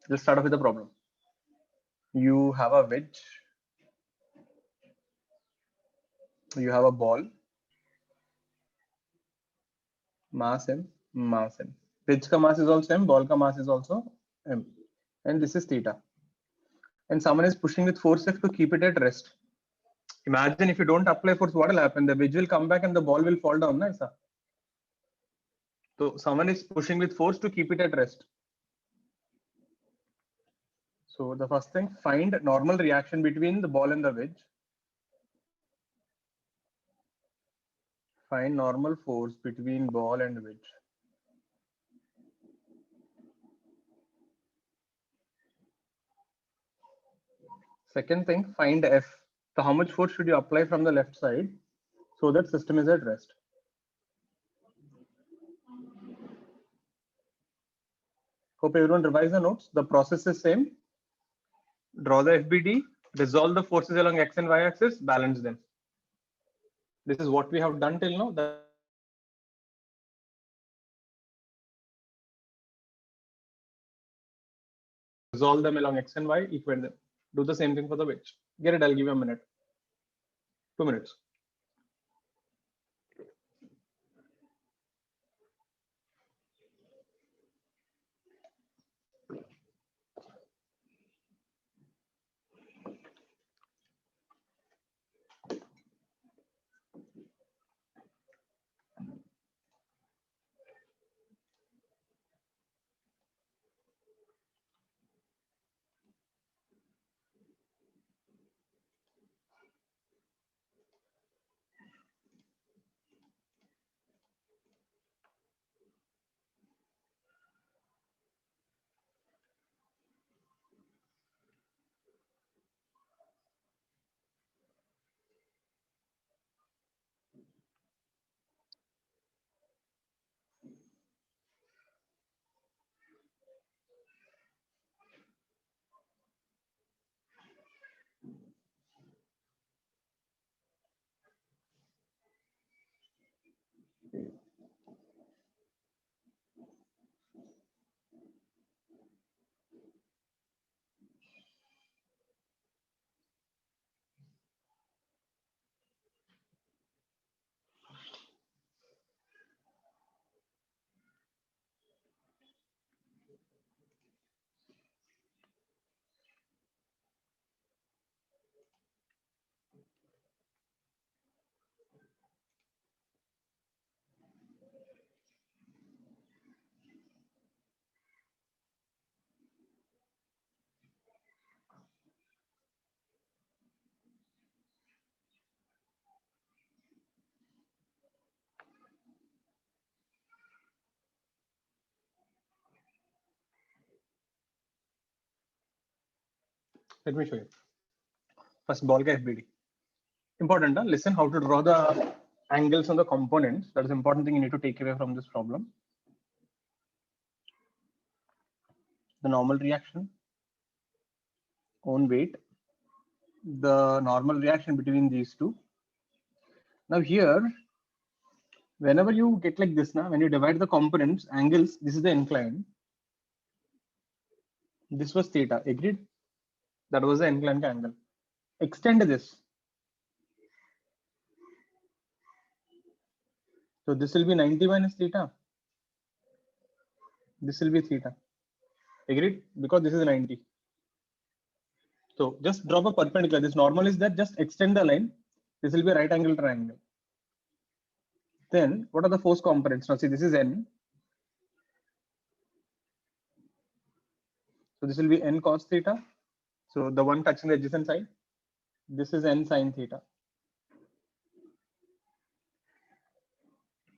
Let's start off with the problem. You have a wedge, you have a ball, mass m, mass m. Wedge ka mass is also m, ball ka mass is also m, and this is theta. And someone is pushing with force F to keep it at rest. Imagine if you don't apply force, what will happen? The wedge will come back and the ball will fall down. Naisa. So someone is pushing with force to keep it at rest. So the first thing, find normal reaction between the ball and the wedge. Find normal force between ball and wedge. Second thing, find F. So how much force should you apply from the left side so that system is at rest? Hope everyone revise the notes. The process is same. Draw the FBD, resolve the forces along X and Y axis, balance them. This is what we have done till now. That's what we will do till now. Resolve them along X and Y, equate them. Do the same thing for the wedge. Get it, I'll give you a minute. 2 minutes. Let me show you. First, ball ka FBD. Important, huh? Listen how to draw the angles on the components. That is the important thing you need to take away from this problem. The normal reaction, own weight, the normal reaction between these two. Now here, whenever you get like this now, when you divide the components, angles, this is the incline. This was theta, agreed? That was the inclined angle. Extend this. So this will be 90 minus theta. This will be theta. Agreed? Because this is 90. So just drop a perpendicular. This normal is that just extend the line. This will be a right angle triangle. Then what are the force components? Now see, this is N. So this will be N cos theta. So the one touching the adjacent side. This is N sin theta.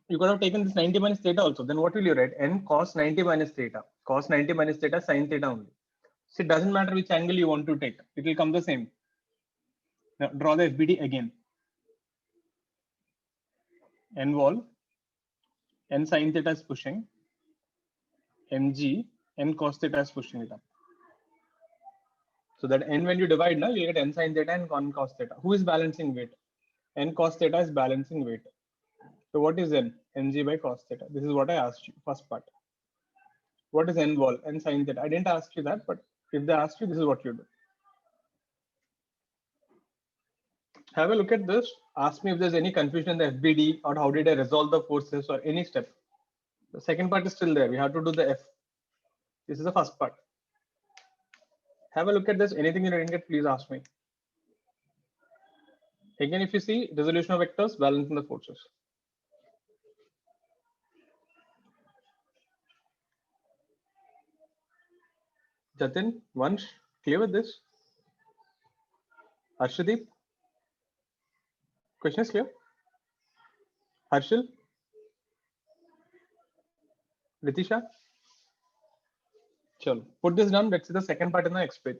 You could have taken this 90 minus theta also. Then what will you write? N cos 90 minus theta. Cos 90 minus theta sin theta only. So it doesn't matter which angle you want to take. It will come the same. Now draw the FBD again. N wall. N sin theta is pushing. Mg. N cos theta is pushing it up. So that N when you divide now, you get N sin theta and N cos theta. Who is balancing weight? N cos theta is balancing weight. So what is N? Mg by cos theta. This is what I asked you, first part. What is n wall? N sine theta. I didn't ask you that, but if they ask you, this is what you do. Have a look at this. Ask me if there's any confusion in the FBD or how did I resolve the forces or any step. The second part is still there. We have to do the F. This is the first part. Have a look at this. Anything you didn't get, please ask me. Again, if you see resolution of vectors, balancing the forces. Jatin, Vansh, clear with this? Arshdeep? Question is clear? Harshil? Ritisha? Chalo. Put this down. Let's see the second part in the next page.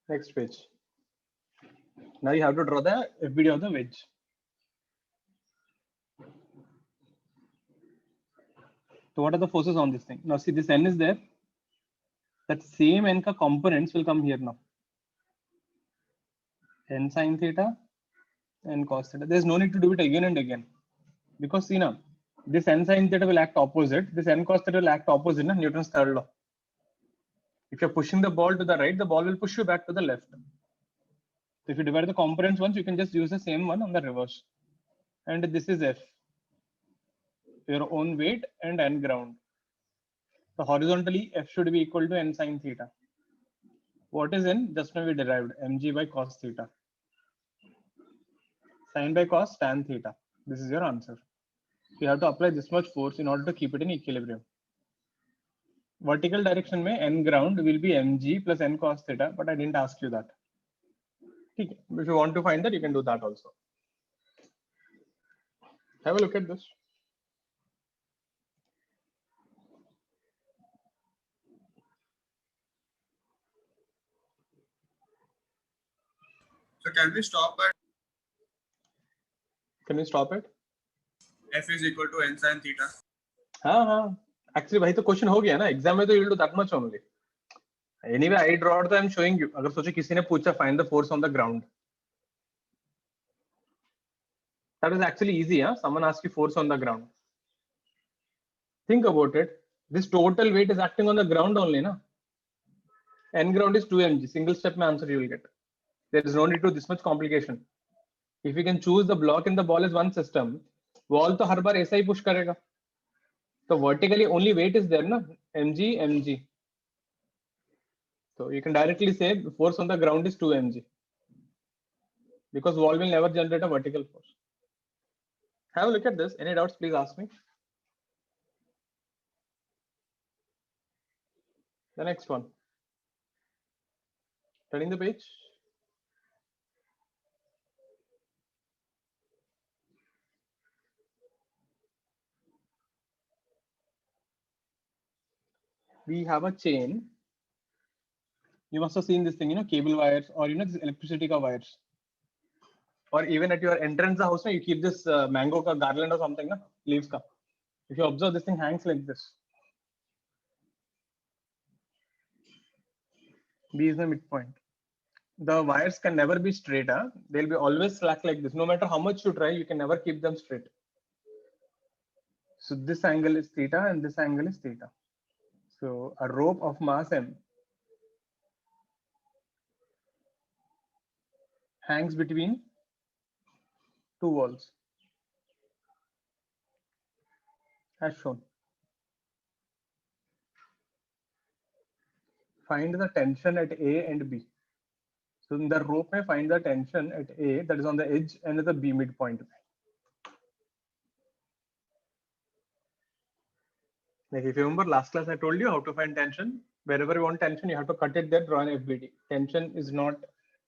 Next page. Now you have to draw the FBD of the wedge. So what are the forces on this thing? Now see this n is there. That same n ka components will come here now. N sine theta and cos theta. There's no need to do it again and again. Because see now, this n sine theta will act opposite. This n cos theta will act opposite in Newton's third law. If you're pushing the ball to the right, the ball will push you back to the left. So if you divide the components once, you can just use the same one on the reverse. And this is F. Your own weight and n ground. So horizontally, F should be equal to n sine theta. What is n? Just now we derived mg by cos theta. Sine by cos tan theta. This is your answer. You have to apply this much force in order to keep it in equilibrium. Vertical direction mein n ground will be mg plus n cos theta, but I didn't ask you that. Okay. If you want to find that, you can do that also. Have a look at this. So can we stop at Can we stop it? F is equal to n sin theta? हाँ. Actually, भाई तो question हो गया ना. Exam में तो you'll do that much only. Anyway, I draw it. I'm showing you. अगर सोचो किसी ने पूछा find the force on the ground. That is actually easy, huh? Someone asks you force on the ground. Think about it. This total weight is acting on the ground only, na? N ground is 2 mg. Single step में answer you will get. There is no need to this much complication. If you can choose the block and the ball as one system, wall तो हर बार ऐसा ही push करेगा. So vertically only weight is there, na? mg, mg. So you can directly say the force on the ground is 2 mg. Because wall will never generate a vertical force. Have a look at this. Any doubts, please ask me. The next one. Turning the page. We have a chain. You must have seen this thing, cable wires or this electricity ka wires. Or even at your entrance the house, you keep this mango ka garland or something, leaves ka. If you observe, this thing hangs like this. B is the midpoint. The wires can never be straight. They'll be always slack like this. No matter how much you try, you can never keep them straight. So this angle is theta and this angle is theta. So a rope of mass m hangs between two walls as shown. Find the tension at A and B. So in the rope may find the tension at A, that is on the edge, and at the B midpoint. Like if you remember last class, I told you how to find tension. Wherever you want tension, you have to cut it there, draw an FBD. Tension is not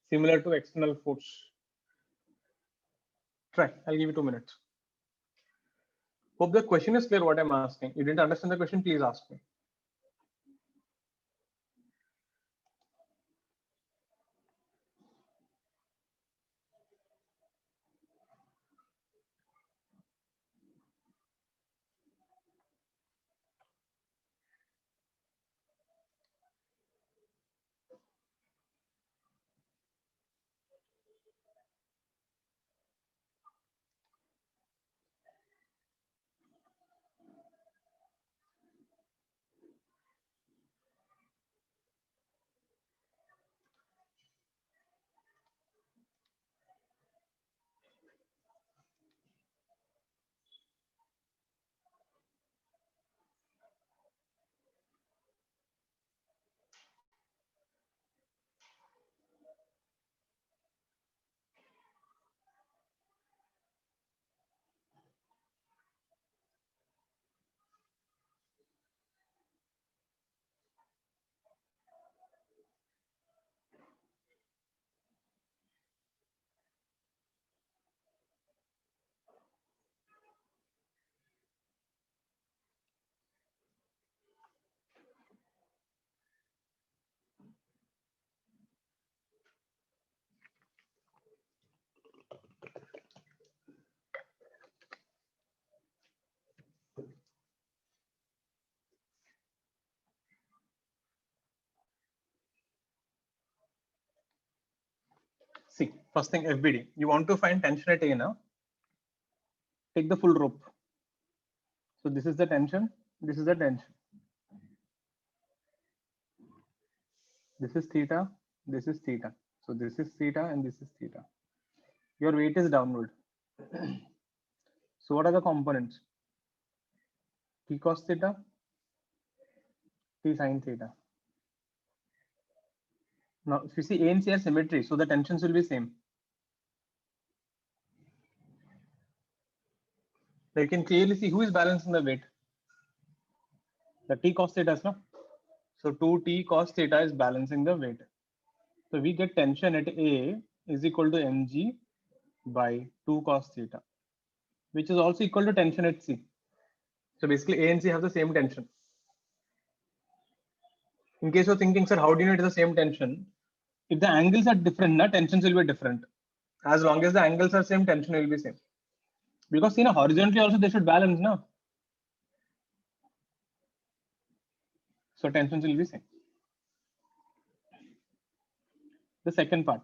similar to external force. Try, I'll give you 2 minutes. Hope the question is clear what I'm asking. You didn't understand the question, please ask me. See, first thing FBD. You want to find tension at A now. Take the full rope. So this is the tension. This is the tension. This is theta. This is theta. So this is theta and this is theta. Your weight is downward. So what are the components? T cos theta, T sin theta. Now, if you see A and C are symmetry, so the tensions will be same. So you can clearly see who is balancing the weight. The T cos theta is no. So 2T cos theta is balancing the weight. So we get tension at A is equal to mg by 2 cos theta, which is also equal to tension at C. So basically A and C have the same tension. In case you're thinking, sir, how do you know it is the same tension? If the angles are different, tensions will be different. As long as the angles are same, tension will be same. Because horizontally also they should balance, no? So tensions will be same. The second part.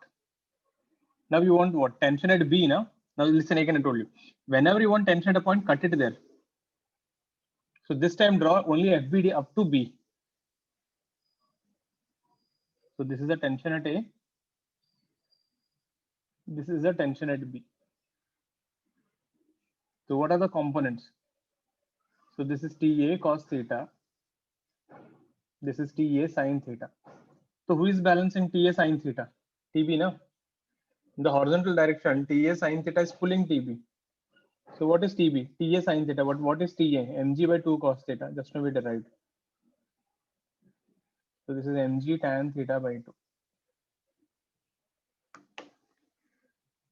Now you want what? Tension at B, now? Now listen again, I told you. Whenever you want tension at a point, cut it there. So this time draw only FBD up to B. So this is the tension at A. This is the tension at B. So what are the components? So this is TA cos theta. This is TA sin theta. So who is balancing TA sin theta? TB, no? In the horizontal direction, TA sin theta is pulling TB. So what is TB? TA sin theta. What is TA? mg by 2 cos theta. Just now we derived. So this is mg tan theta by 2.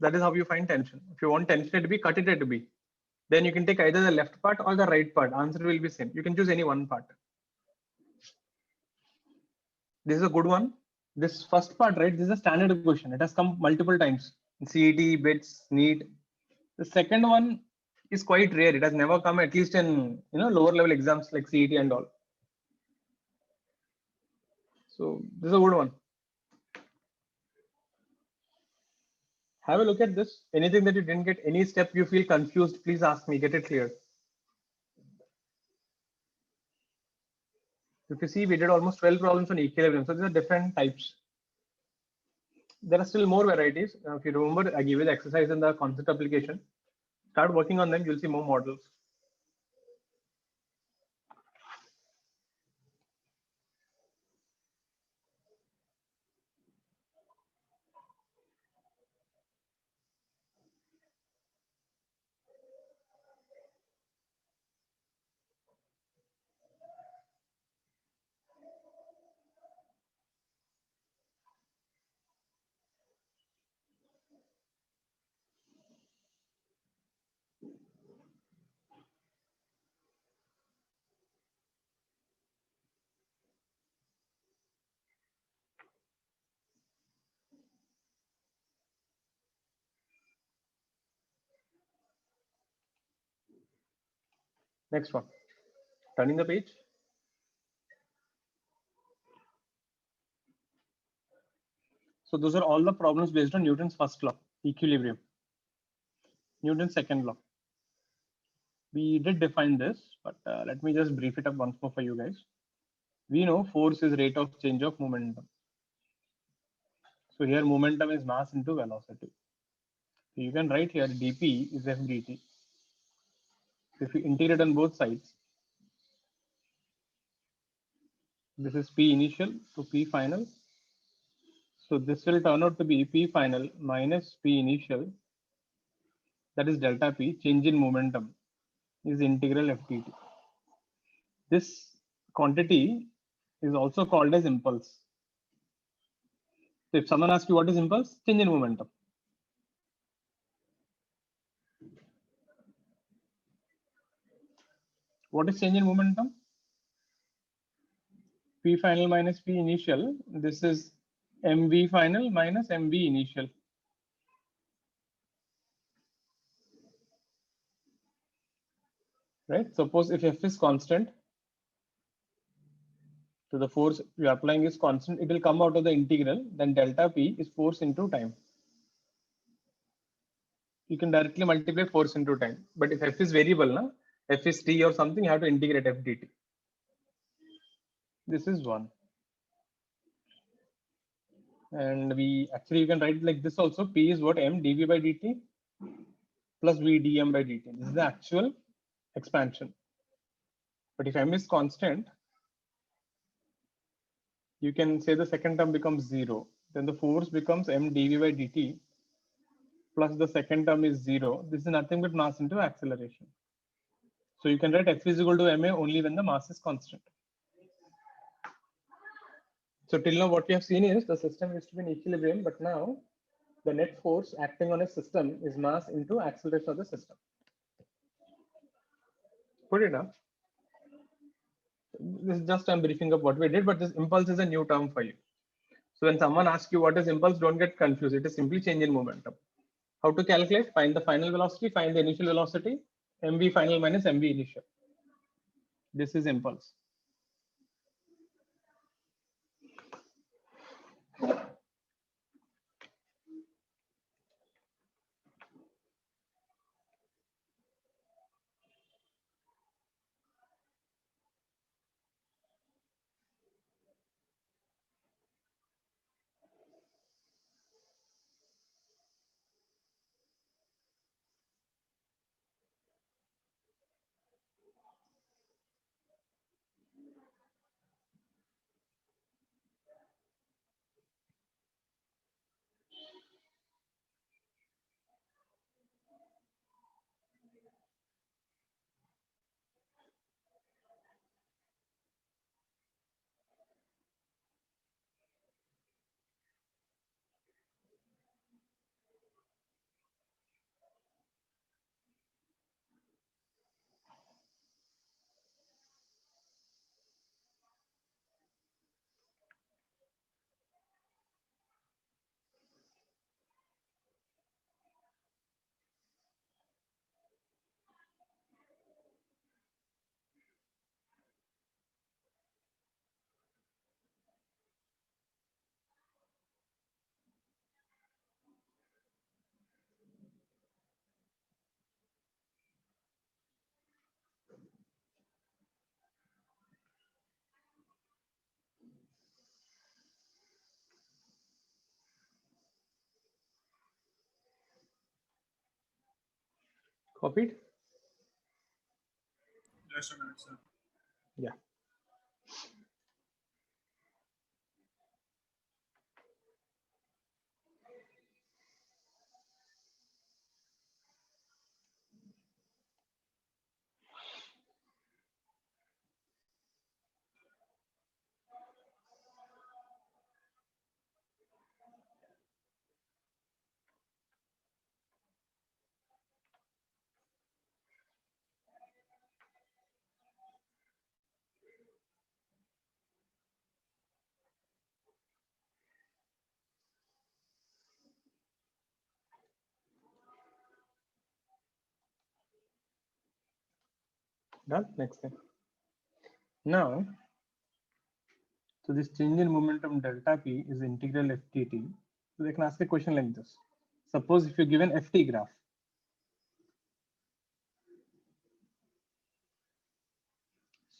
That is how you find tension. If you want tension at B, cut it at B. Then you can take either the left part or the right part. Answer will be same. You can choose any one part. This is a good one. This first part, right? This is a standard question. It has come multiple times. CET, BITS, NEET. The second one is quite rare. It has never come, at least in lower level exams like CET and all. So this is a good one. Have a look at this. Anything that you didn't get, any step you feel confused, please ask me. Get it clear. If you see, we did almost 12 problems on equilibrium. So these are different types. There are still more varieties. If you remember, I gave you the exercise in the concept application. Start working on them, you'll see more models. Next one, turning the page. So those are all the problems based on Newton's first law, equilibrium. Newton's second law. We did define this, but let me just brief it up once more for you guys. We know force is rate of change of momentum. So here momentum is mass into velocity. So you can write here dp is f dt. If you integrate on both sides, this is p initial to p final. So this will turn out to be p final minus p initial, that is delta p, change in momentum is integral f dt. This quantity is also called as impulse. So if someone asks you what is impulse, change in momentum. What is change in momentum? P final minus P initial. This is MV final minus MV initial. Right? Suppose if F is constant, so the force you are applying is constant, it will come out of the integral, then delta P is force into time. You can directly multiply force into time. But if F is variable, na, F is t or something, you have to integrate F dt. This is 1. And we actually, you can write it like this also. P is what? M dv by dt plus v dm by dt. This is the actual expansion. But if M is constant, you can say the second term becomes 0. Then the force becomes m dv by dt plus the second term is 0. This is nothing but mass into acceleration. So you can write F is equal to ma only when the mass is constant. So till now what we have seen is the system used to be in equilibrium, but now the net force acting on a system is mass into acceleration of the system. Put it up. This is just I'm briefing up what we did, but this impulse is a new term for you. So when someone asks you what is impulse, don't get confused. It is simply change in momentum. How to calculate? Find the final velocity, find the initial velocity, mv final minus mv initial. This is impulse. Copied? Just a minute, sir. Yeah. Done. Next thing. Now, so this change in momentum delta p is integral ft. So they can ask a question like this. Suppose if you give an ft graph,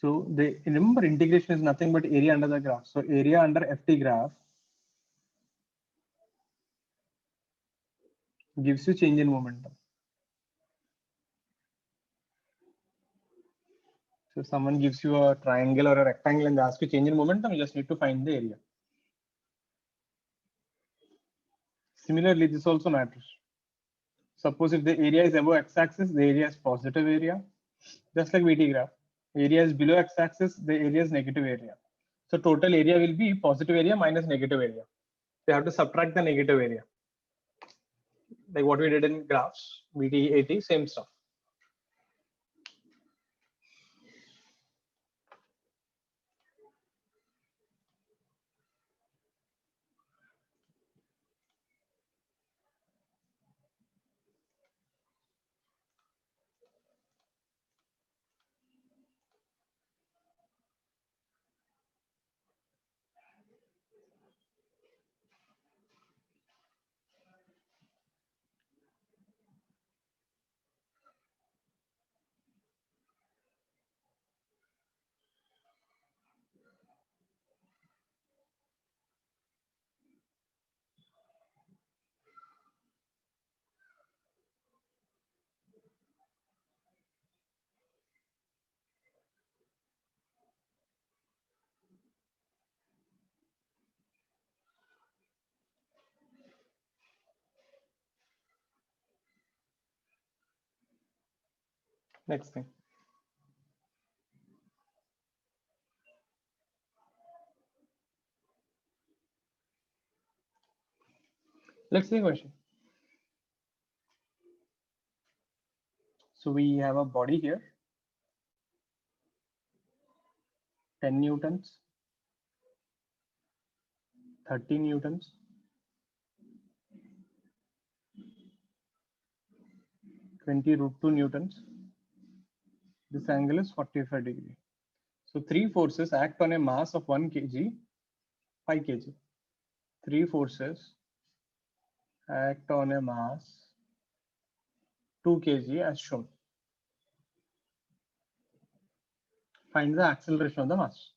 so they remember integration is nothing but area under the graph. So area under ft graph gives you change in momentum. So if someone gives you a triangle or a rectangle and they ask you change in momentum, you just need to find the area. Similarly, this also matters. Suppose if the area is above x-axis, the area is positive area, just like VT graph. Area is below x-axis, the area is negative area. So total area will be positive area minus negative area. You have to subtract the negative area. Like what we did in graphs, VT, AT, same stuff. Next thing. Let's see a question. So we have a body here, 10 newtons, 30 newtons, 20 root 2 newtons. This angle is 45 degree. So three forces act on a mass of 1 kg, 5 kg. Three forces act on a mass 2 kg as shown. Find the acceleration of the mass.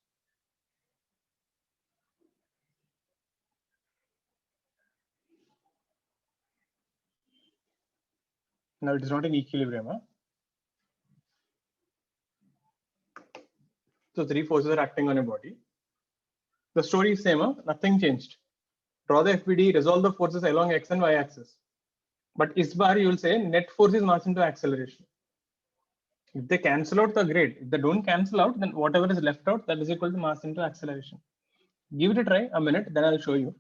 Now it is not in equilibrium. Huh? So three forces are acting on a body. The story is same, huh? Nothing changed. Draw the FBD, resolve the forces along x and y axis. But is bar you will say net force is mass into acceleration. If they cancel out, the great. If they don't cancel out, then whatever is left out, that is equal to mass into acceleration. Give it a try, a minute, then I'll show you.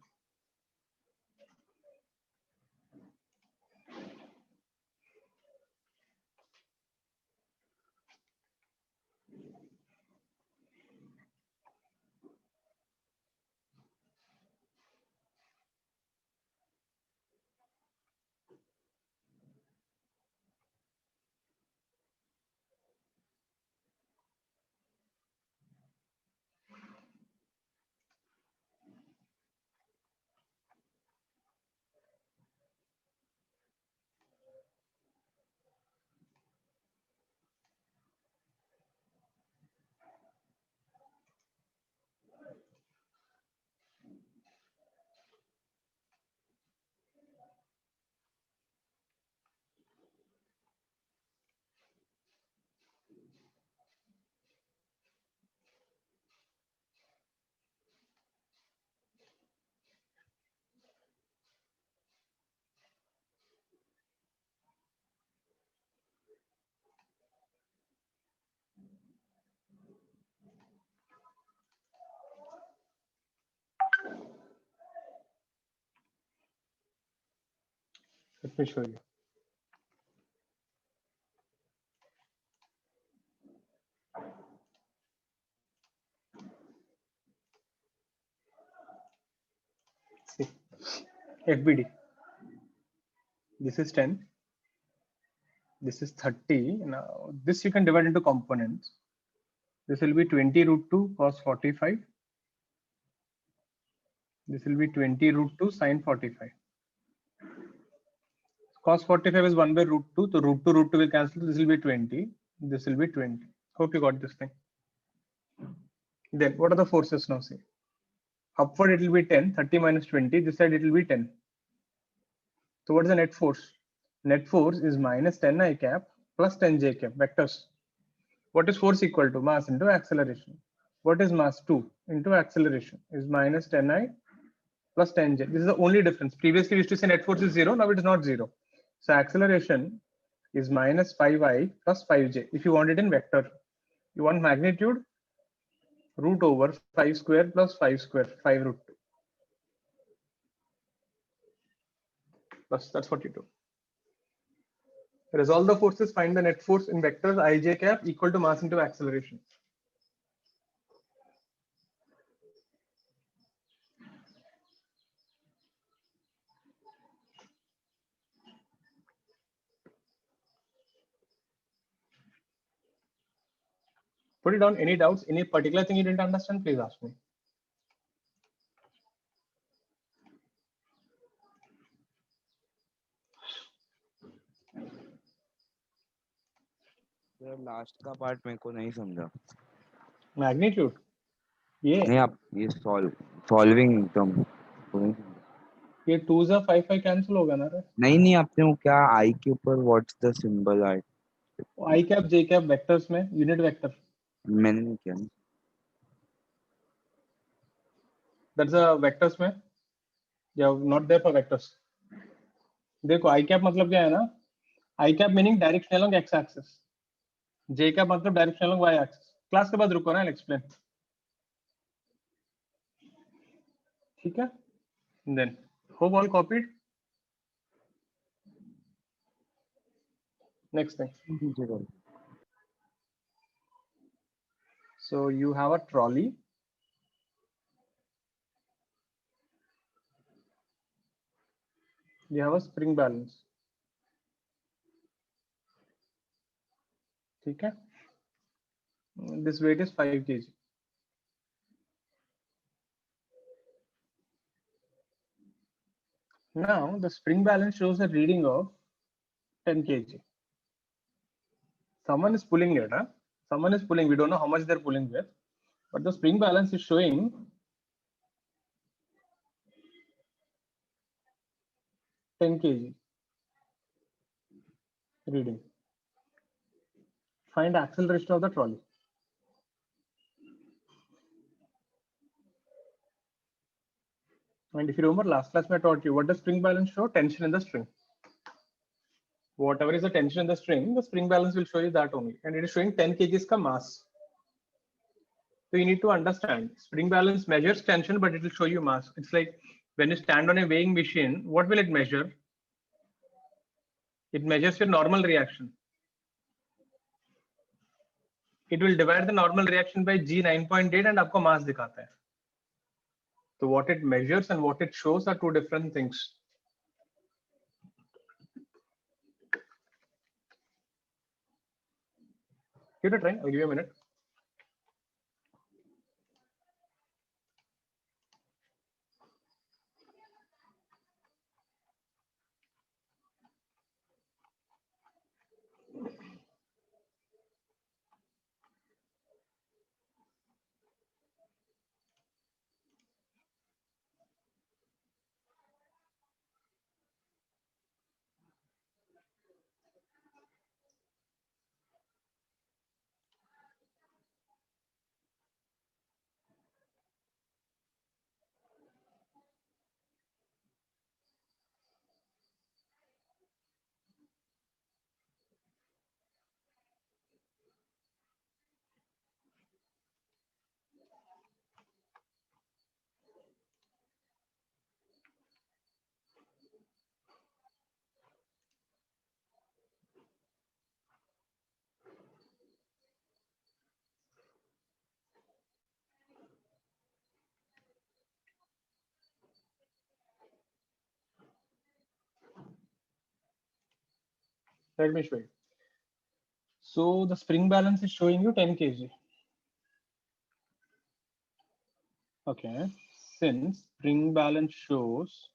Let me show you. See, FBD. This is 10. This is 30. Now, this you can divide into components. This will be 20 root 2 cos 45. This will be 20 root 2 sin 45. Cos 45 is 1 by root 2. So root 2 will cancel. This will be 20. This will be 20. Hope you got this thing. Then what are the forces now? See, upward it will be 10. 30 minus 20. This side it will be 10. So what is the net force? Net force is minus 10 I cap plus 10 j cap vectors. What is force equal to? Mass into acceleration. What is mass? 2 into acceleration is minus 10I plus 10j. This is the only difference. Previously we used to say net force is 0. Now it is not 0. So acceleration is minus 5I plus 5j. If you want it in vector, you want magnitude root over 5 square plus 5 square, 5 root 2. That's what you do. Resolve the forces, find the net force in vectors ij cap equal to mass into acceleration. Put it down. Any doubts? Any particular thing you didn't understand? Please ask me. Last का part मेरे को नहीं समझा. Magnitude नहीं आप ये solving एकदम ये 2 से 5 5 कैंसिल होगा ना रे. नहीं आपने वो क्या आई के ऊपर what's the symbol I I cap J cap vectors में यूनिट वेक्टर मैंने नहीं किया ना. दैट्स अ वेक्टर्स में या नॉट देयर फॉर वेक्टर्स. देखो आई कैप मतलब क्या है ना, I cap meaning direction along X axis, J cap मतलब direction along Y axis. Class के बाद रुको ना, आई एक्सप्लेन. ठीक है, then hope all copied. Next thing, so you have a trolley. You have a spring balance. ठीक है, this weight is 5 kg. Now the spring balance shows a reading of 10 kg. Someone is pulling it, huh? Someone is pulling. We don't know how much they're pulling with, but the spring balance is showing 10 kg reading. Find acceleration of the trolley. And if you remember last class I taught you, what does spring balance show? Tension in the string. Whatever is the tension in the spring balance will show you that only. And it is showing 10 kgs ka mass. So you need to understand, spring balance measures tension, but it will show you mass. It's like when you stand on a weighing machine, what will it measure? It measures your normal reaction. It will divide the normal reaction by G 9.8 and आपको mass दिखाता है. So what it measures and what it shows are two different things. Give it a try. I'll give you a minute. Let me show you. So the spring balance is showing you 10 kg. Okay, since spring balance shows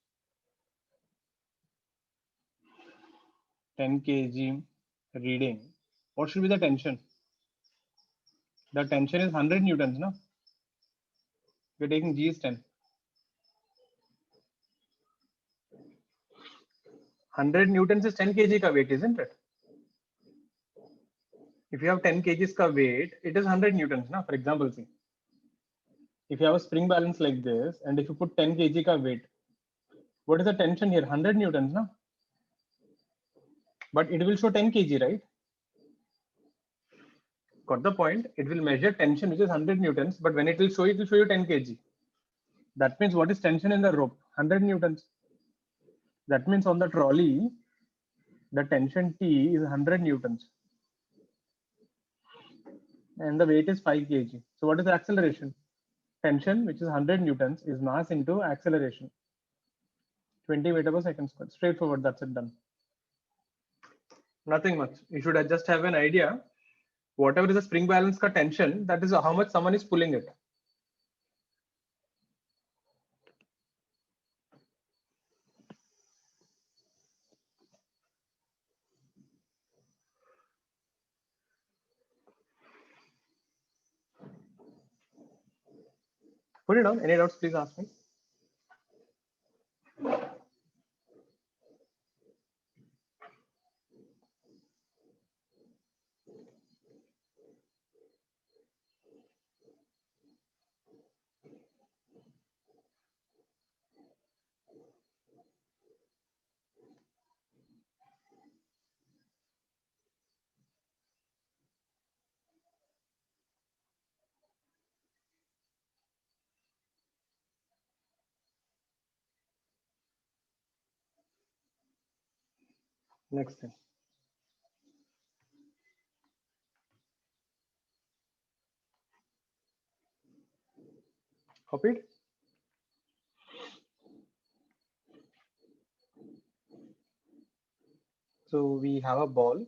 10 kg reading, what should be the tension? The tension is 100 newtons, no? We're taking G is 10. 100 newtons is 10 kg ka weight, isn't it? If you have 10 kgs ka weight, it is 100 newtons, na? For example, see. If you have a spring balance like this, and if you put 10 kg ka weight, what is the tension here? 100 newtons, na? But it will show 10 kg, right? Got the point? It will measure tension, which is 100 newtons, but when it will show you 10 kg. That means what is tension in the rope? 100 newtons. That means on the trolley, the tension T is 100 newtons. And the weight is 5 kg. So what is the acceleration? Tension, which is 100 newtons, is mass into acceleration. 20 meter per second square. Straightforward, that's it, done. Nothing much. You should just have an idea. Whatever is the spring balance ka tension, that is how much someone is pulling it. Put it down. Any doubts, please ask me. Next thing. Copied. So we have a ball,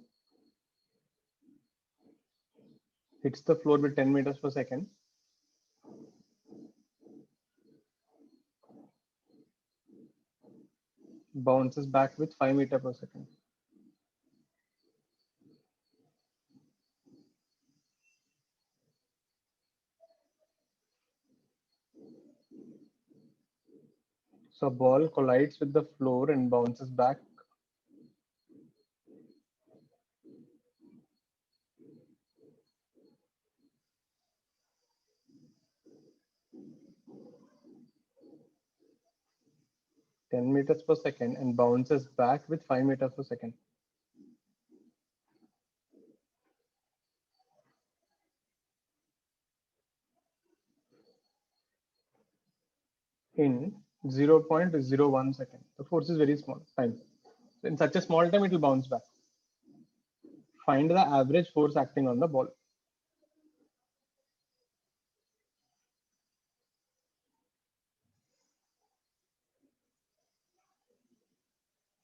hits the floor with 10 meters per second. Bounces back with 5 meters per second. So ball collides with the floor and bounces back. (10 meters per second) and bounces back with 5 meters per second. In 0.01 second. The force is very small time. So in such a small time, it will bounce back. Find the average force acting on the ball.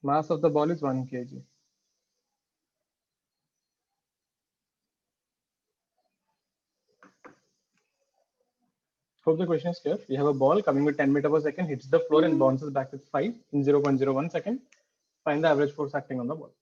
Mass of the ball is 1 kg. Hope the question is clear. We have a ball coming with 10 meters per second, hits the floor and bounces back with 5 in 0.01 second. Find the average force acting on the ball.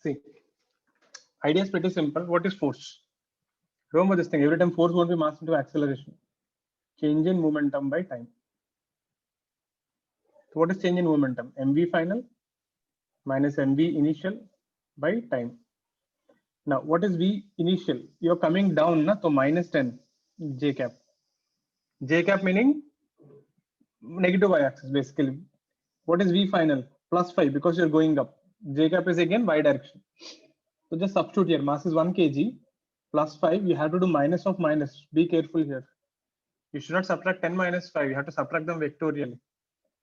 See, idea is pretty simple. What is force? Remember this thing, every time force won't be mass into acceleration. Change in momentum by time. So what is change in momentum? mv final minus mv initial by time. Now, what is v initial? You're coming down, na, so minus 10 j cap. J cap meaning negative y-axis basically. What is v final? Plus 5 because you're going up. J cap is again y direction. So just substitute here. Mass is 1 kg plus 5. You have to do minus of minus. Be careful here. You should not subtract 10 minus 5. You have to subtract them vectorially.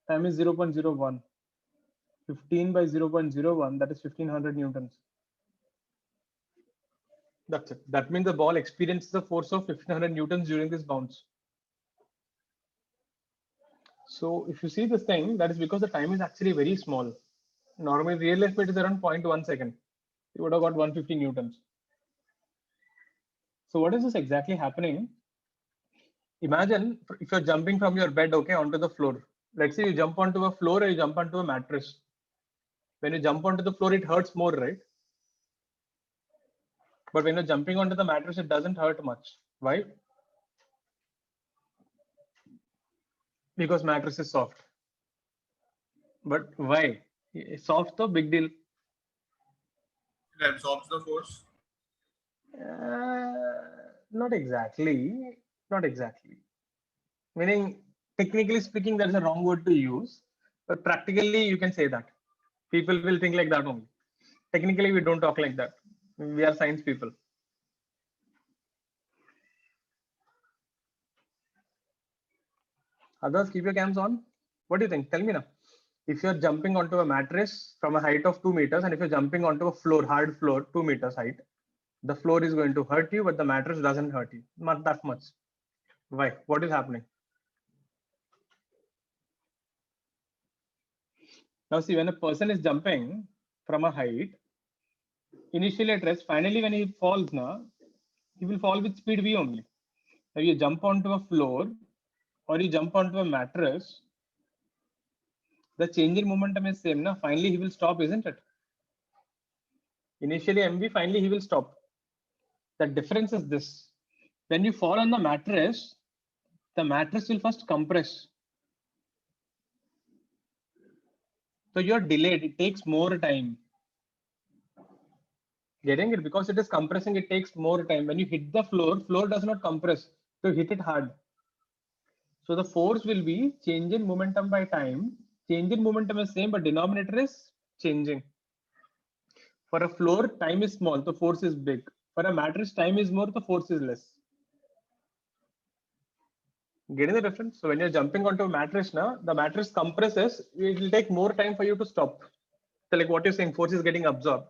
Time is 0.01. 15 by 0.01. That is 1500 newtons. That's it. That means the ball experiences a force of 1500 newtons during this bounce. So if you see this thing, that is because the time is actually very small. Normally, real life it is around 0.1 second. You would have got 150 newtons. So what is this exactly happening? Imagine if you're jumping from your bed, okay, onto the floor. Let's say you jump onto a floor or you jump onto a mattress. When you jump onto the floor, it hurts more, right? But when you're jumping onto the mattress, it doesn't hurt much. Why? Because mattress is soft. But why? Soft though, big deal. It absorbs the force. Not exactly. Not exactly. Meaning, technically speaking, there's a wrong word to use. But practically, you can say that. People will think like that only. Technically, we don't talk like that. We are science people. Others, keep your cams on. What do you think? Tell me now. If you're jumping onto a mattress from a height of 2 meters, and if you're jumping onto a floor, hard floor, 2 meters height, the floor is going to hurt you, but the mattress doesn't hurt you. Not that much. Why? What is happening? Now, see, when a person is jumping from a height, initially at rest, finally, when he falls, now, he will fall with speed v only. If you jump onto a floor or you jump onto a mattress, the change in momentum is same. Now, finally, he will stop, isn't it? Initially mv, finally, he will stop. The difference is this. When you fall on the mattress will first compress. So you're delayed. It takes more time. Getting it? Because it is compressing, it takes more time. When you hit the floor does not compress. So hit it hard. So the force will be change in momentum by time. Change in momentum is same, but denominator is changing. For a floor, time is small, the force is big. For a mattress, time is more, the force is less. Getting the difference? So when you're jumping onto a mattress now, the mattress compresses, it will take more time for you to stop. So like what you're saying, force is getting absorbed.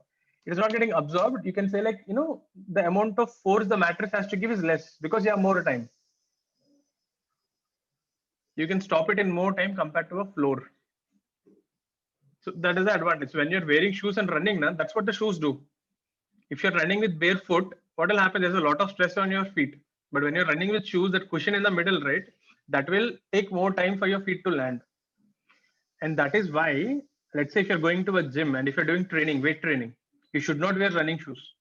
It is not getting absorbed. You can say like, the amount of force the mattress has to give is less because you have more time. You can stop it in more time compared to a floor. So that is the advantage. When you're wearing shoes and running, now, that's what the shoes do. If you're running with barefoot, what will happen? There's a lot of stress on your feet. But when you're running with shoes, that cushion in the middle, right, that will take more time for your feet to land. And that is why, let's say if you're going to a gym and if you're doing training, weight training, you should not wear running shoes.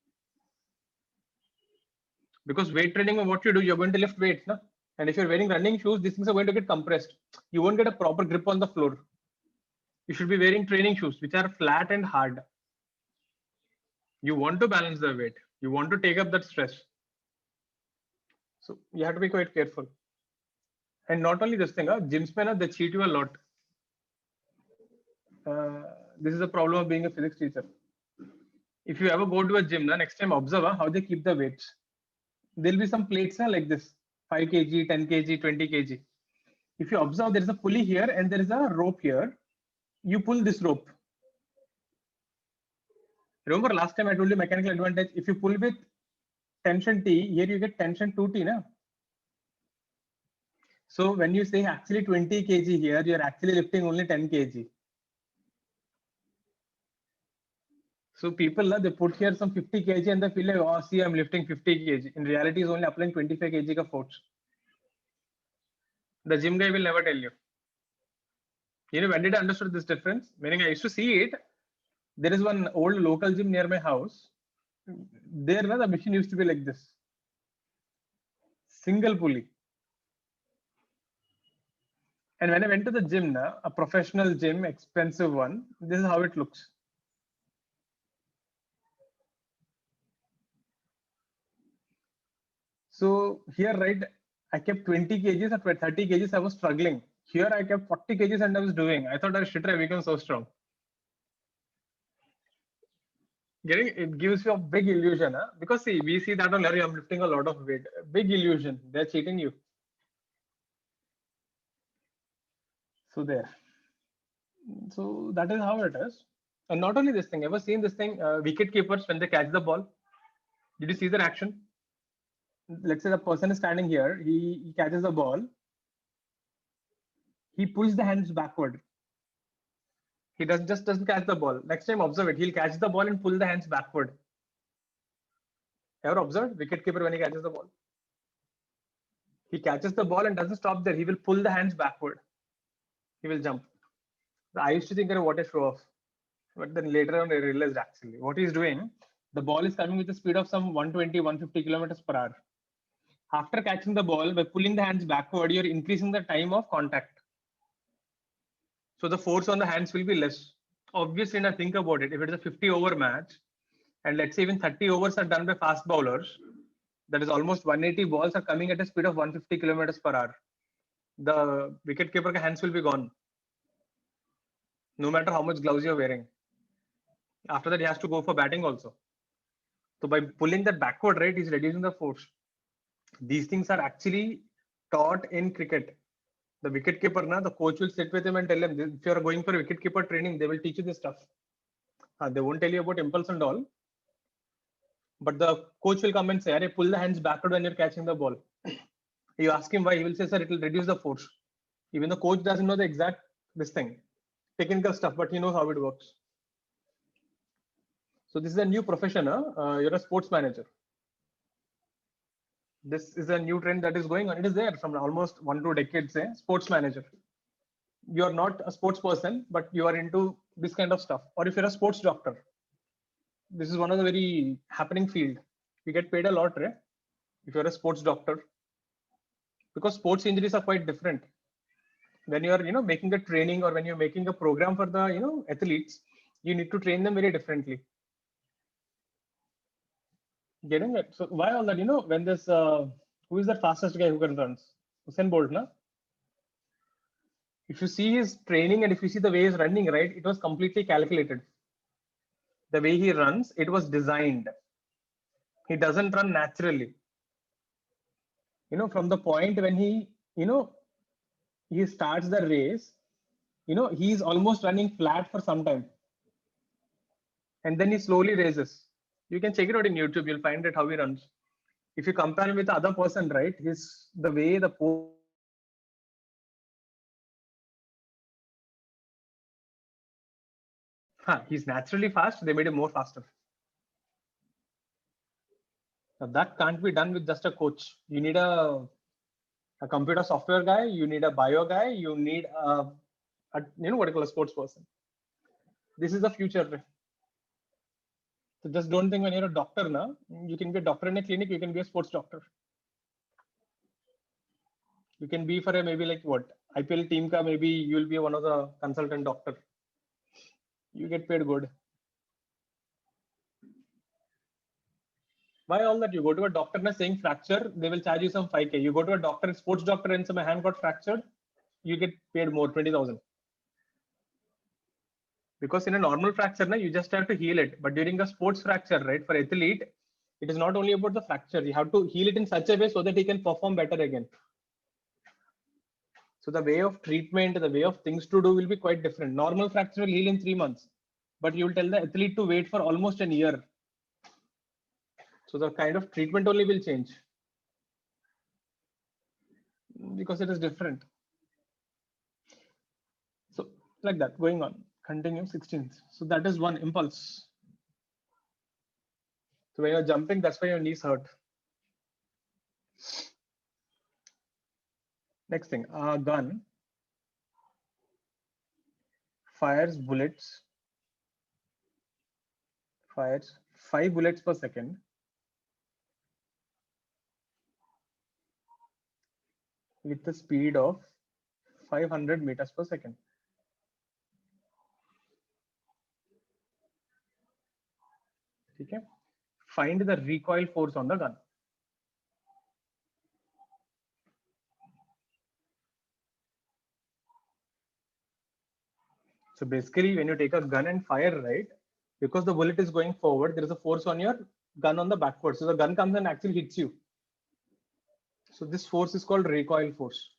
Because weight training, what you do, you're going to lift weights. No? And if you're wearing running shoes, these things are going to get compressed. You won't get a proper grip on the floor. You should be wearing training shoes, which are flat and hard. You want to balance the weight. You want to take up that stress. So you have to be quite careful. And not only this thing, gyms, they cheat you a lot. This is a problem of being a physics teacher. If you ever go to a gym, next time observe how they keep the weights. There'll be some plates like this, 5 kg, 10 kg, 20 kg. If you observe, there is a pulley here and there is a rope here. You pull this rope. Remember last time I told you mechanical advantage. If you pull with tension T, here you get tension 2T. Na? So when you say actually 20 kg here, you're actually lifting only 10 kg. So people, they put here some 50 kg and they feel like, oh, see, I'm lifting 50 kg. In reality, is only applying 25 kg of force. The gym guy will never tell you. When did I understood this difference? Meaning I used to see it, There is one old local gym near my house. There, the machine used to be like this. Single pulley. And when I went to the gym, a professional gym, expensive one, this is how it looks. So here, right, I kept 20 kgs or 30 kgs. I was struggling. Here I kept 40 kgs and I was doing. I thought I should try become so strong. Getting it gives you a big illusion, huh? Because see, we see that on Larry, I'm lifting a lot of weight. Big illusion. They're cheating you. So there. So that is how it is. And not only this thing, ever seen this thing? Wicket keepers when they catch the ball. Did you see their action? Let's say the person is standing here. He catches the ball. He pulls the hands backward. He doesn't catch the ball. Next time, observe it. He'll catch the ball and pull the hands backward. Ever observed wicketkeeper when he catches the ball? He catches the ball and doesn't stop there. He will pull the hands backward. He will jump. I used to think, what a show off. But then later on, I realized actually what he's doing, the ball is coming with a speed of some 120, 150 kilometers per hour. After catching the ball, by pulling the hands backward, you're increasing the time of contact. So the force on the hands will be less. Obviously, now think about it. If it's a 50 over match, and let's say even 30 overs are done by fast bowlers, that is almost 180 balls are coming at a speed of 150 kilometers per hour. The wicketkeeper hands will be gone. No matter how much gloves you're wearing. After that, he has to go for batting also. So by pulling that backward, right, he's reducing the force. These things are actually taught in cricket. The wicketkeeper, the coach will sit with him and tell him, if you're going for wicketkeeper training, they will teach you this stuff. They won't tell you about impulse and all. But the coach will come and say, pull the hands backward when you're catching the ball. You ask him why, he will say, sir, it will reduce the force. Even the coach doesn't know the exact technical stuff, but he knows how it works. So this is a new profession. You're a sports manager. This is a new trend that is going on. It is there from almost 1-2 decades. Sports manager. You're not a sports person, but you are into this kind of stuff. Or if you're a sports doctor, this is one of the very happening field. You get paid a lot, right? If you're a sports doctor, because sports injuries are quite different. When you are, making a training or when you're making a program for the, athletes, you need to train them very differently. Getting it? So why all that? When this, who is the fastest guy who can run? Usain Bolt, na? If you see his training and if you see the way he's running, right, it was completely calculated. The way he runs, it was designed. He doesn't run naturally. From the point when he starts the race, he's almost running flat for some time. And then he slowly raises. You can check it out in YouTube. You'll find it how he runs. If you compare him with the other person, right, the way the he's naturally fast. They made him more faster. Now that can't be done with just a coach. You need a computer software guy. You need a bio guy. You need what you call a sports person. This is the future. So just don't think when you're a doctor now, you can be a doctor in a clinic. You can be a sports doctor. You can be for a maybe like what IPL team ka maybe you'll be one of the consultant doctor. You get paid good. Why all that? You go to a doctor and saying fracture, they will charge you some 5K. You go to a doctor, sports doctor, and say my hand got fractured, you get paid more, 20,000. Because in a normal fracture, you just have to heal it. But during a sports fracture, right, for athlete, it is not only about the fracture. You have to heal it in such a way so that he can perform better again. So the way of treatment, the way of things to do will be quite different. Normal fracture will heal in 3 months, but you will tell the athlete to wait for almost a year. So the kind of treatment only will change because it is different. So like that, going on, continue 16th. So that is one impulse. So when you're jumping, that's why your knees hurt. Next thing, a gun fires bullets fires 5 bullets per second with the speed of 500 meters per second. Okay. Find the recoil force on the gun. So basically, when you take a gun and fire, right, because the bullet is going forward, there is a force on your gun on the backward. So the gun comes and actually hits you. So this force is called recoil force.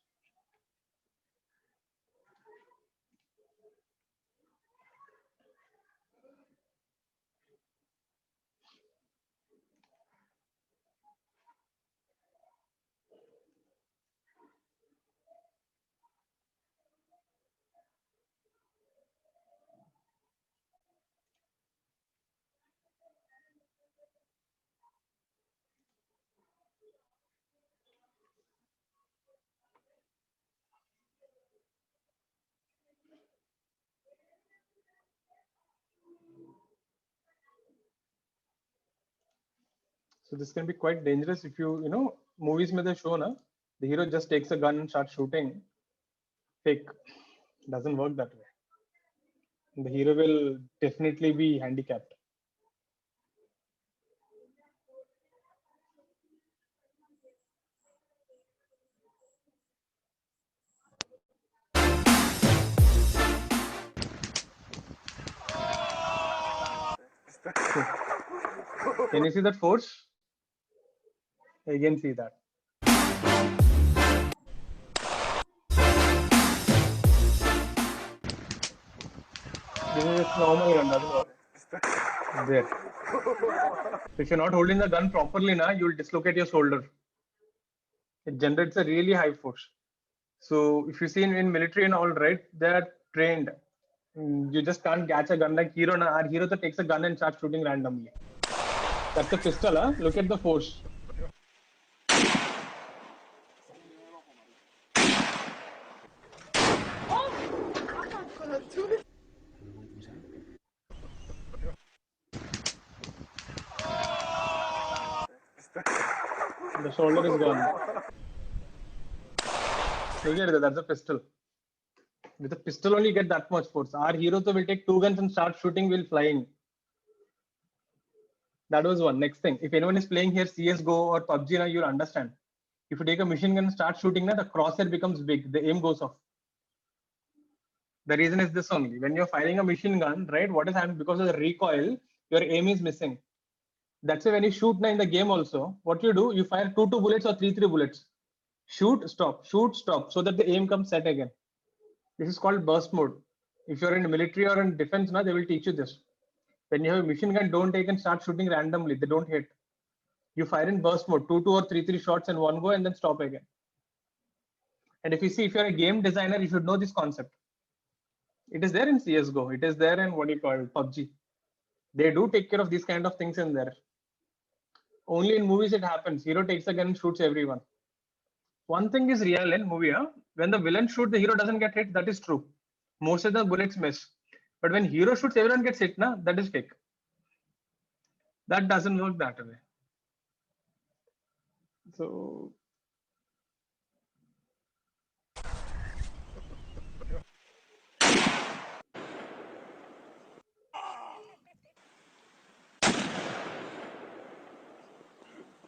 So this can be quite dangerous if movies may they show na, the hero just takes a gun and starts shooting. Fake. Doesn't work that way. The hero will definitely be handicapped. Can you see that force? Again, see that. This is a normal gun, doesn't work. There. If you're not holding the gun properly, na, you'll dislocate your shoulder. It generates a really high force. So if you see in military and all, right, they are trained. You just can't catch a gun like hero. Na, our hero that takes a gun and starts shooting randomly. That's a pistol, huh? Look at the force. The shoulder is gone. Look at that, that's a pistol. With a pistol only you get that much force. Our hero will take 2 guns and start shooting while flying. That was one. Next thing, if anyone is playing here CSGO or PUBG, now you'll understand. If you take a machine gun and start shooting, now the crosshair becomes big. The aim goes off. The reason is this only. When you're firing a machine gun, right, what is happening? Because of the recoil, your aim is missing. That's why when you shoot now in the game also, what you do, you fire 2 bullets or 3 bullets. Shoot, stop, so that the aim comes set again. This is called burst mode. If you're in military or in defense, now they will teach you this. When you have a machine gun, don't take and start shooting randomly. They don't hit. You fire in burst mode, 2 or 3 shots in one go and then stop again. And if you see, if you're a game designer, you should know this concept. It is there in CSGO. It is there in what you call PUBG. They do take care of these kind of things in there. Only in movies it happens. Hero takes a gun and shoots everyone. One thing is real in movie, huh? When the villain shoots, the hero doesn't get hit. That is true. Most of the bullets miss. But when hero shoots, everyone gets hit. Na? That is fake. That doesn't work that way. So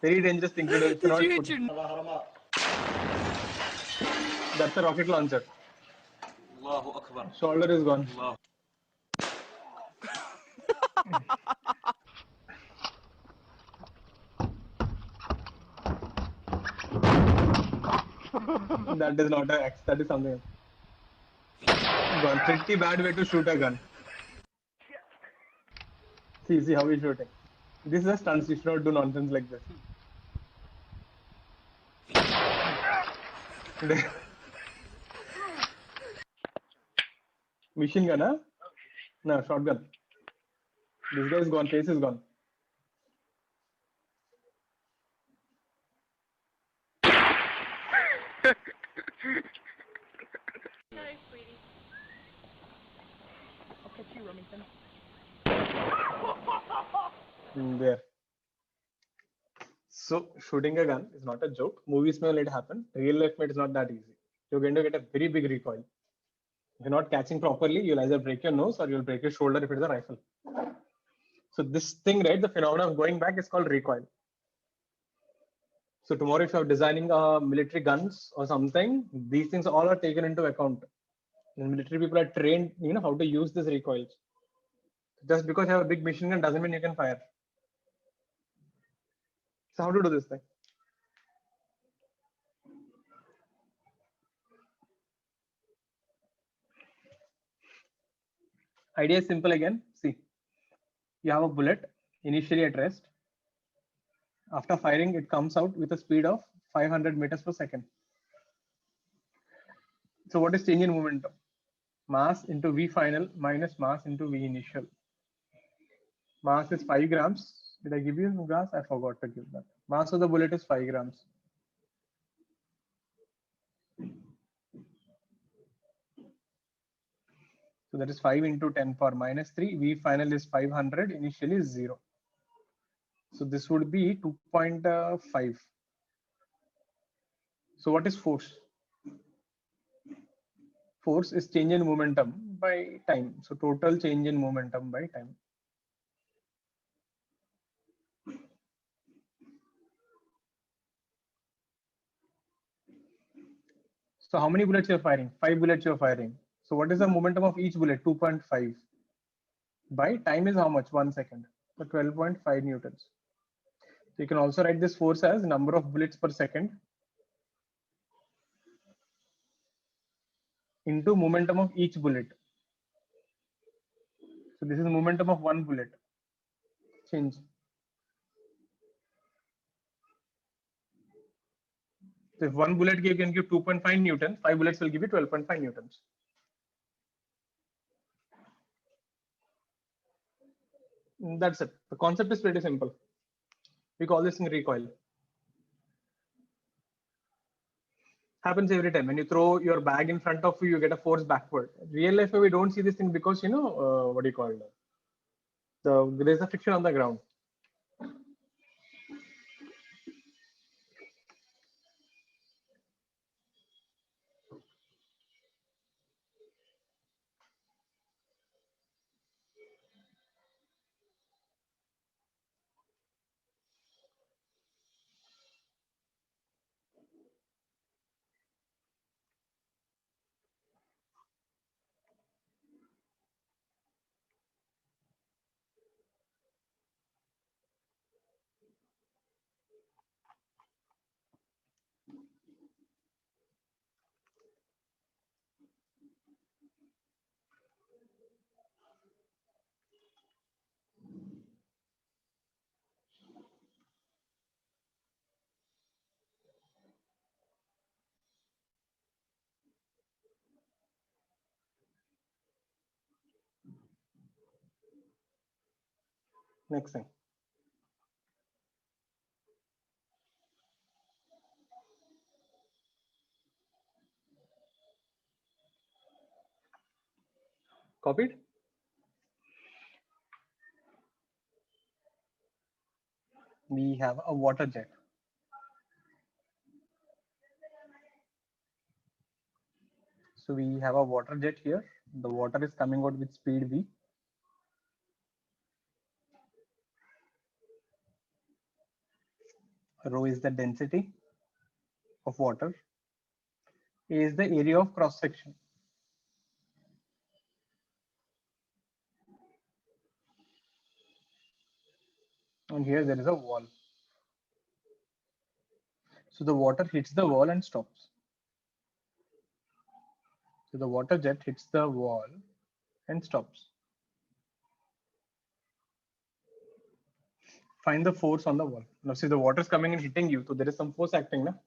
very dangerous thing to do. If you're not That's a rocket launcher. Allahu Akbar. Shoulder is gone. Allah. That is not an axe. That is something else. Gone. Pretty bad way to shoot a gun. See how he's shooting. This is a stunt. You should not do nonsense like this. Machine gun, huh? No, shotgun. This guy is gone. Face is gone. Hi, sweetie. I'll catch you, Remington. there. So shooting a gun is not a joke. Movies may let it happen. Real life, it is not that easy. You're going to get a very big recoil. If you're not catching properly, you'll either break your nose or you'll break your shoulder if it's a rifle. So this thing, right, the phenomenon of going back is called recoil. So tomorrow, if you're designing military guns or something, these things all are taken into account. And military people are trained, how to use these recoils. Just because you have a big machine gun doesn't mean you can fire. So how to do this thing? Idea is simple again. See, you have a bullet initially at rest. After firing, it comes out with a speed of 500 meters per second. So what is change in momentum? Mass into V final minus mass into V initial. Mass is 5 grams. Did I give you grams? I forgot to give that. Mass of the bullet is 5 grams. So that is 5 into 10 power minus 3. V final is 500. Initially is 0. So this would be 2.5. So what is force? Force is change in momentum by time. So total change in momentum by time. So how many bullets you're firing? 5 bullets you're firing. So what is the momentum of each bullet? 2.5. By time is how much? 1 second. So 12.5 newtons. So you can also write this force as number of bullets per second into momentum of each bullet. So this is momentum of one bullet. Change. So if one bullet can give 2.5 newtons, 5 bullets will give you 12.5 newtons. That's it. The concept is pretty simple. We call this thing recoil. Happens every time. When you throw your bag in front of you, you get a force backward. Real life, we don't see this thing because, what do you call it? There's a friction on the ground. Next thing. Copied? We have a water jet. So we have a water jet here. The water is coming out with speed V. Rho is the density of water. A is the area of cross section. And here there is a wall. So the water hits the wall and stops. So the water jet hits the wall and stops. Find the force on the wall. Now see the water is coming and hitting you. So there is some force acting now.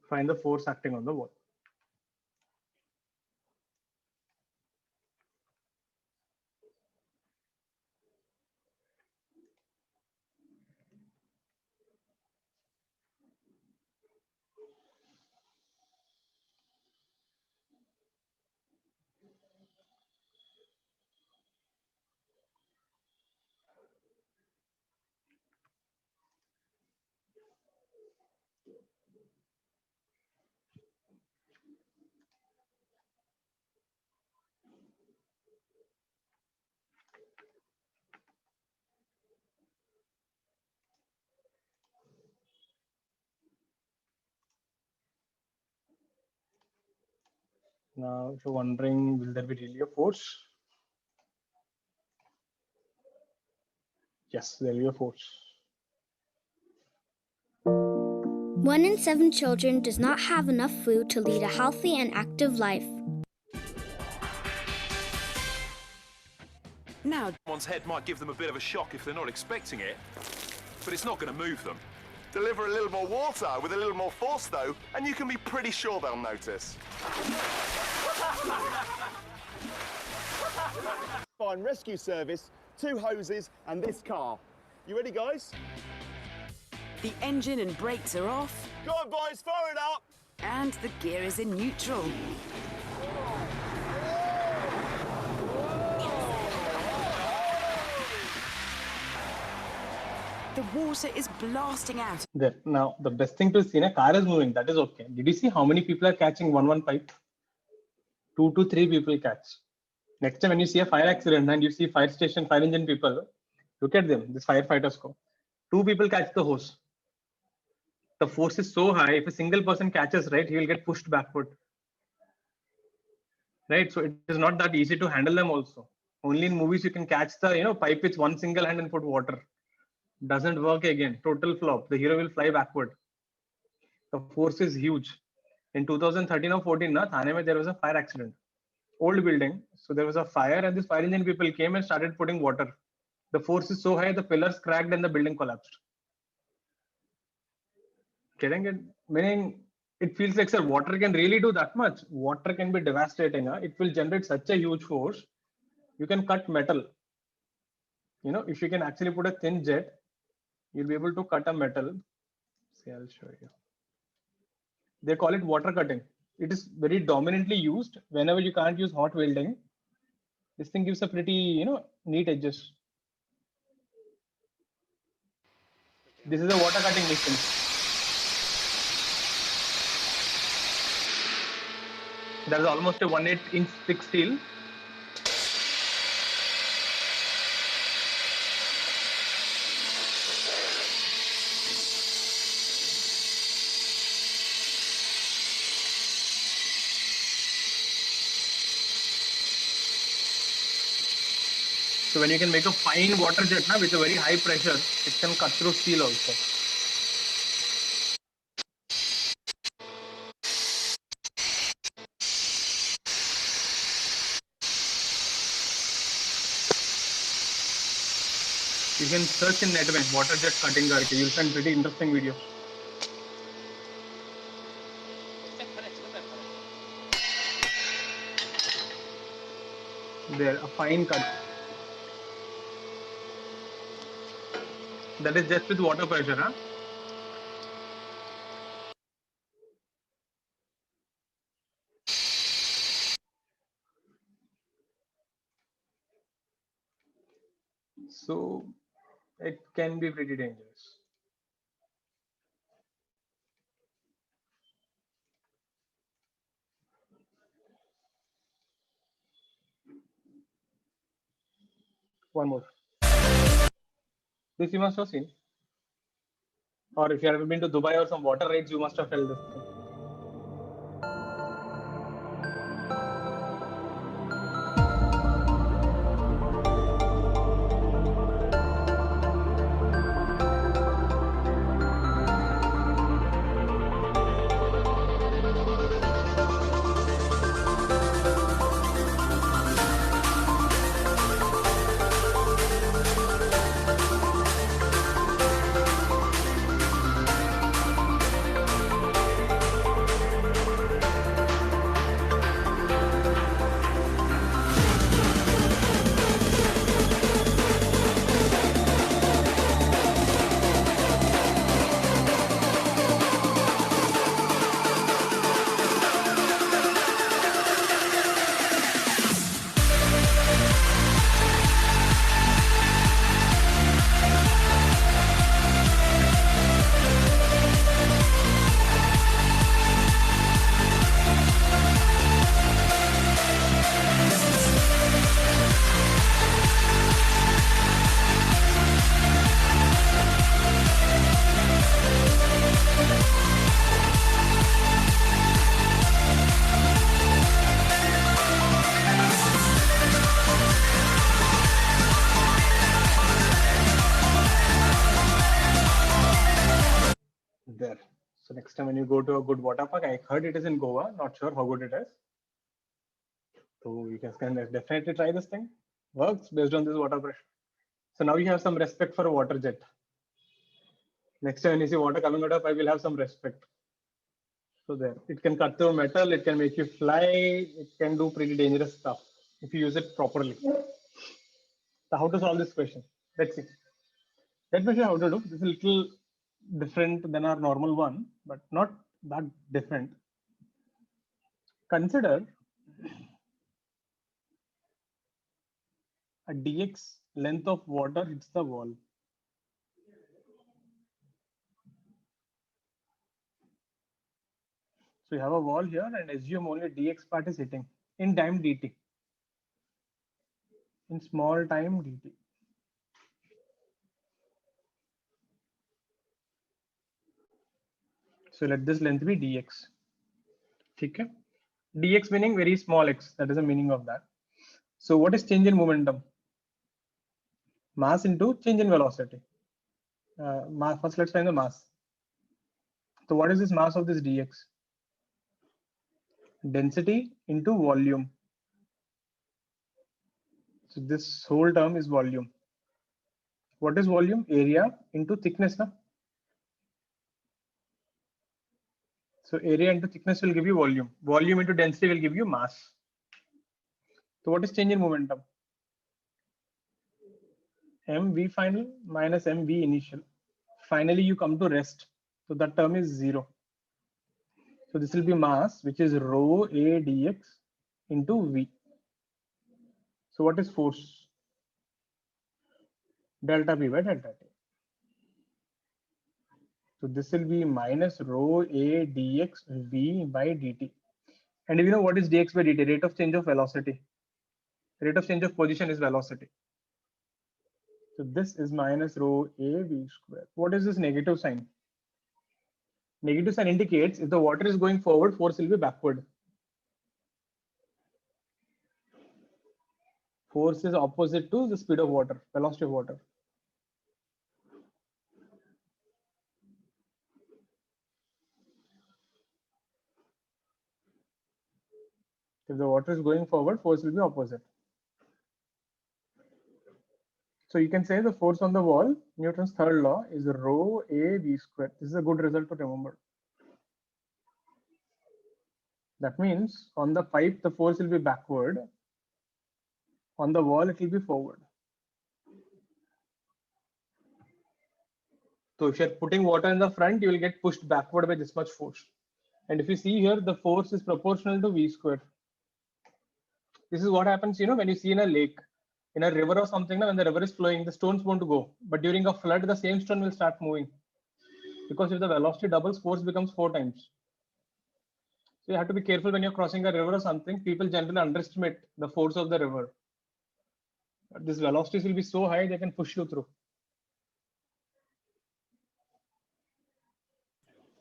Find the force acting on the wall. Now, if you're wondering, will there be really a force? Yes, there will be a force. 1 in 7 children does not have enough food to lead a healthy and active life. Now, One's head might give them a bit of a shock if they're not expecting it, but it's not going to move them. Deliver a little more water with a little more force, though, and you can be pretty sure they'll notice. Fire and rescue service, 2 hoses, and this car. You ready, guys? the engine and brakes are off, Go on, boys, fire it up! and the gear is in neutral. The water is blasting out. There. Now, the best thing to see, a car is moving. That is okay. Did you see how many people are catching one pipe? 2 to 3 people catch. Next time when you see a fire accident and you see fire station, fire engine people, look at them. This firefighters go. 2 people catch the hose. The force is so high. If a single person catches, right, he will get pushed backward. Right. So it is not that easy to handle them also. Only in movies you can catch the pipe with one single hand and put water. Doesn't work again. Total flop. The hero will fly backward. The force is huge. In 2013 or 14, Thane there was a fire accident. Old building. So there was a fire and this fire engine people came and started putting water. The force is so high, the pillars cracked and the building collapsed. Getting it? Meaning it feels like, sir, water can really do that much. Water can be devastating. It will generate such a huge force. You can cut metal. If you can actually put a thin jet, you'll be able to cut a metal. See, I'll show you. They call it water cutting. It is very dominantly used whenever you can't use hot welding. This thing gives a pretty, neat edges. This is a water cutting machine. That is almost a 1/8 inch thick steel. So when you can make a fine water jet with a very high pressure, it can cut through steel also. You can search in net में water jet cutting करके, you'll find pretty interesting video. There, a fine cut. That is just with water pressure, So it can be pretty dangerous. One more. This you must have seen. Or if you have been to Dubai or some water raids, you must have felt this thing. time when you go to a good water park, I heard it is in Goa, not sure how good it is. So you can definitely try this thing. Works based on this water pressure. So now you have some respect for a water jet. Next time when you see water coming out of pipe, will have some respect. So there, it can cut through metal, it can make you fly, it can do pretty dangerous stuff if you use it properly. So how to solve this question? Let's see. Let me show you how to do. This is a little different than our normal one, but not that different. Consider a dx length of water hits the wall. So you have a wall here and assume only dx part is hitting in time dt. In small time dt. So let this length be dx. Okay. Dx meaning very small x. That is the meaning of that. So what is change in momentum? Mass into change in velocity. First, let's find the mass. So what is this mass of this dx? Density into volume. So this whole term is volume. What is volume? Area into thickness. Na? So area into thickness will give you volume. Volume into density will give you mass. So what is change in momentum? mv final minus mv initial. Finally, you come to rest. So that term is 0. So this will be mass, which is rho a dx into v. So what is force? Delta p by delta t. So this will be minus rho a dx v by dt. And you know what is dx by dt? Rate of change of velocity. Rate of change of position is velocity. So this is minus rho a v square. What is this negative sign? Negative sign indicates if the water is going forward, force will be backward. Force is opposite to the speed of water, velocity of water. If the water is going forward, force will be opposite. So you can say the force on the wall, Newton's third law, is rho a v square. This is a good result to remember. That means on the pipe, the force will be backward. On the wall, it will be forward. So if you're putting water in the front, you will get pushed backward by this much force. And if you see here, the force is proportional to v square. This is what happens, when you see in a lake, in a river or something, when the river is flowing, the stones won't go. But during a flood, the same stone will start moving. Because if the velocity doubles, force becomes 4 times. So you have to be careful when you're crossing a river or something. People generally underestimate the force of the river. But these velocities will be so high, they can push you through.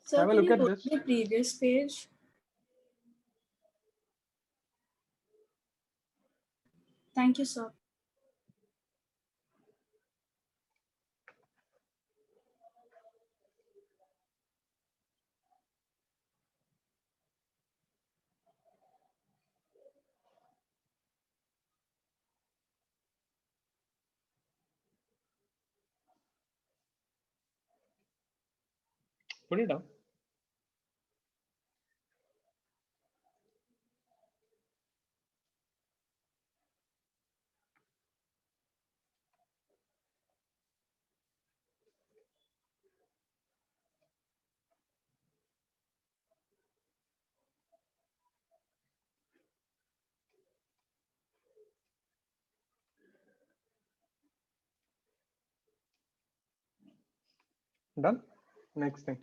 So Have a can look you at go this. to the previous page? Thank you, sir. Put it down. Done. Next thing.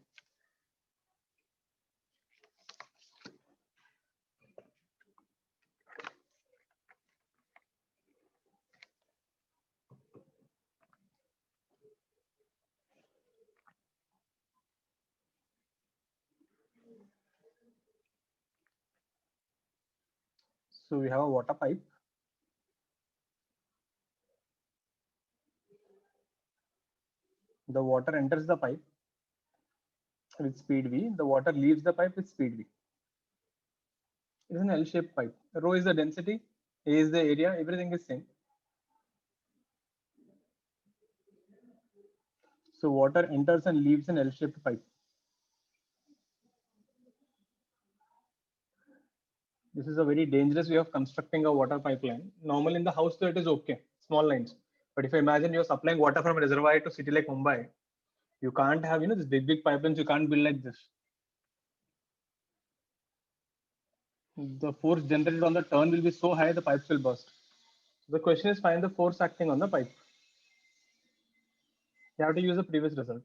So we have a water pipe. The water enters the pipe. with speed v. The water leaves the pipe with speed v. It is an L-shaped pipe. Rho is the density, A is the area, everything is same. So water enters and leaves an L-shaped pipe. This is a very dangerous way of constructing a water pipeline. Normally in the house though it is okay, small lines. But if you imagine you're supplying water from a reservoir to city like Mumbai, you can't have this big pipelines. You can't build like this. The force generated on the turn will be so high the pipes will burst. The question is find the force acting on the pipe. You have to use the previous result.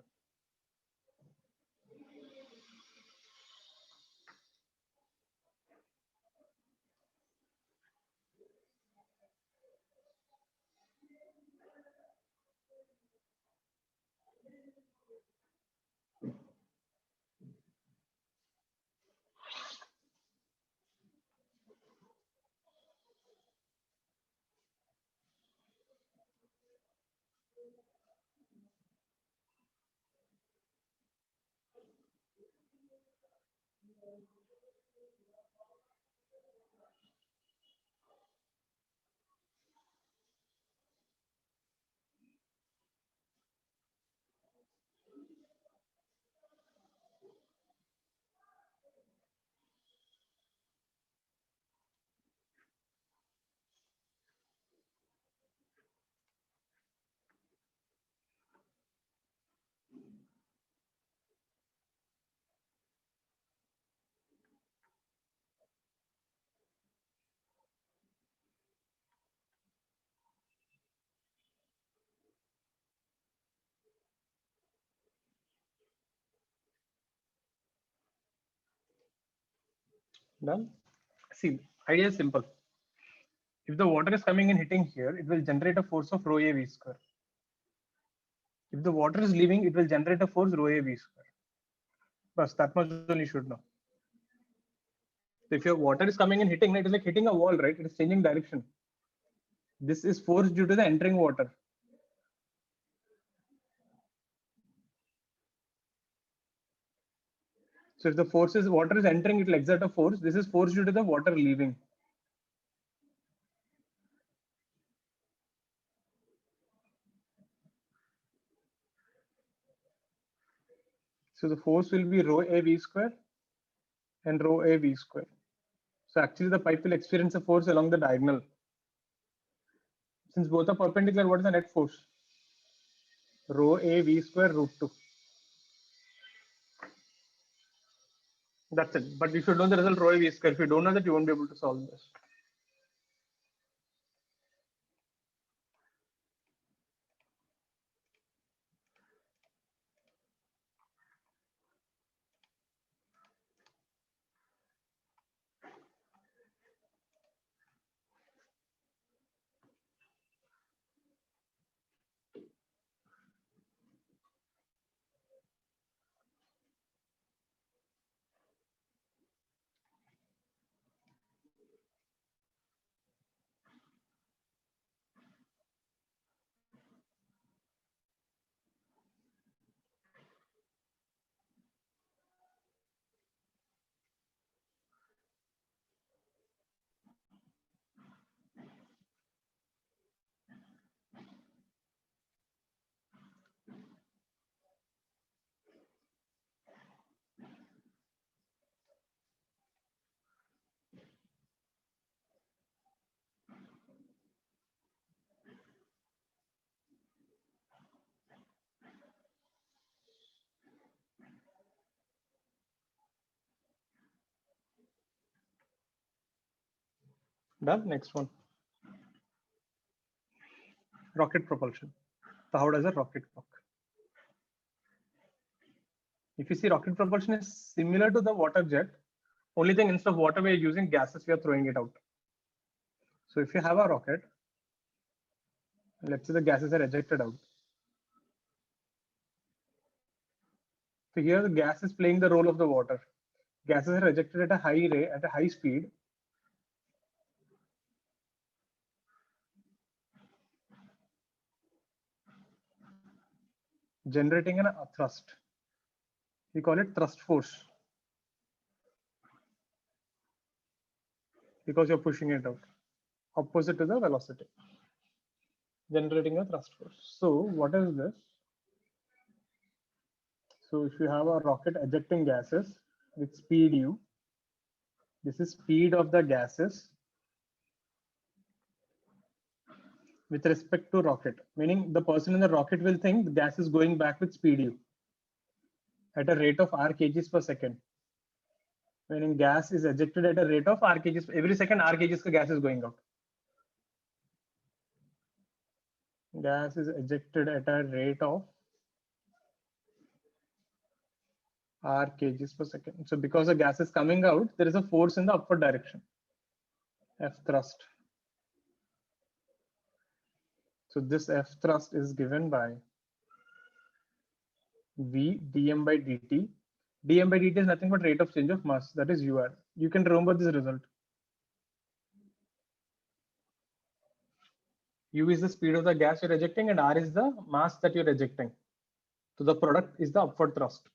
Done. See, idea is simple. If the water is coming and hitting here, it will generate a force of rho a v square. If the water is leaving, it will generate a force rho a v square. But that much only you should know. So if your water is coming and hitting, it is like hitting a wall, right? It is changing direction. This is force due to the entering water. So if the force is water is entering, it will exert a force. This is force due to the water leaving. So the force will be rho a v square and rho a v square. So actually the pipe will experience a force along the diagonal. Since both are perpendicular, what is the net force? Rho a v square root 2. That's it. But you should know the result rho a v square. If you don't know that, you won't be able to solve this. Done. Next one. Rocket propulsion. So how does a rocket work? If you see, rocket propulsion is similar to the water jet. Only thing, instead of water, we are using gases, we are throwing it out. So if you have a rocket, let's say the gases are ejected out. So here the gas is playing the role of the water. Gases are ejected at a high rate, at a high speed. Generating a thrust. We call it thrust force because you're pushing it out, opposite to the velocity, generating a thrust force. So what is this? So if you have a rocket ejecting gases with speed u, this is speed of the gases with respect to rocket, meaning the person in the rocket will think the gas is going back with speed u at a rate of r kgs per second, meaning gas is ejected at a rate of r kgs every second. R kgs ka gas is going out. Gas is ejected at a rate of r kgs per second. So because the gas is coming out, there is a force in the upward direction, F thrust. So this F thrust is given by V dm by dt. Dm by dt is nothing but rate of change of mass, that is UR. You can remember this result. U is the speed of the gas you're ejecting and R is the mass that you're ejecting. So the product is the upward thrust.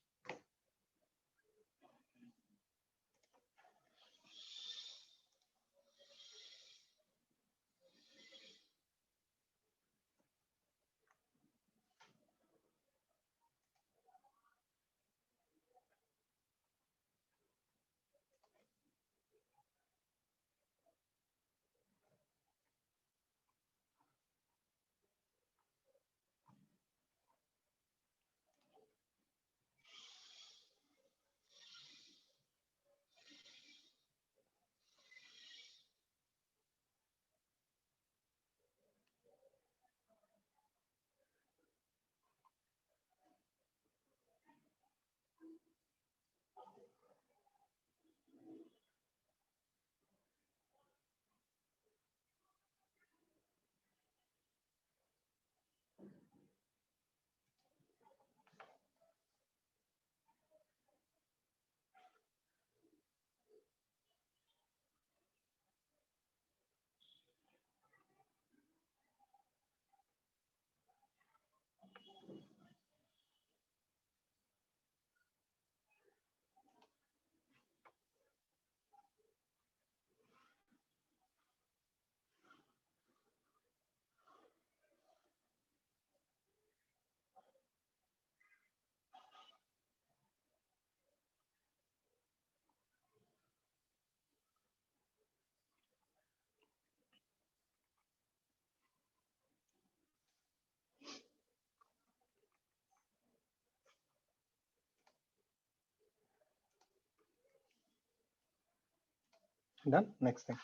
Done. Next thing.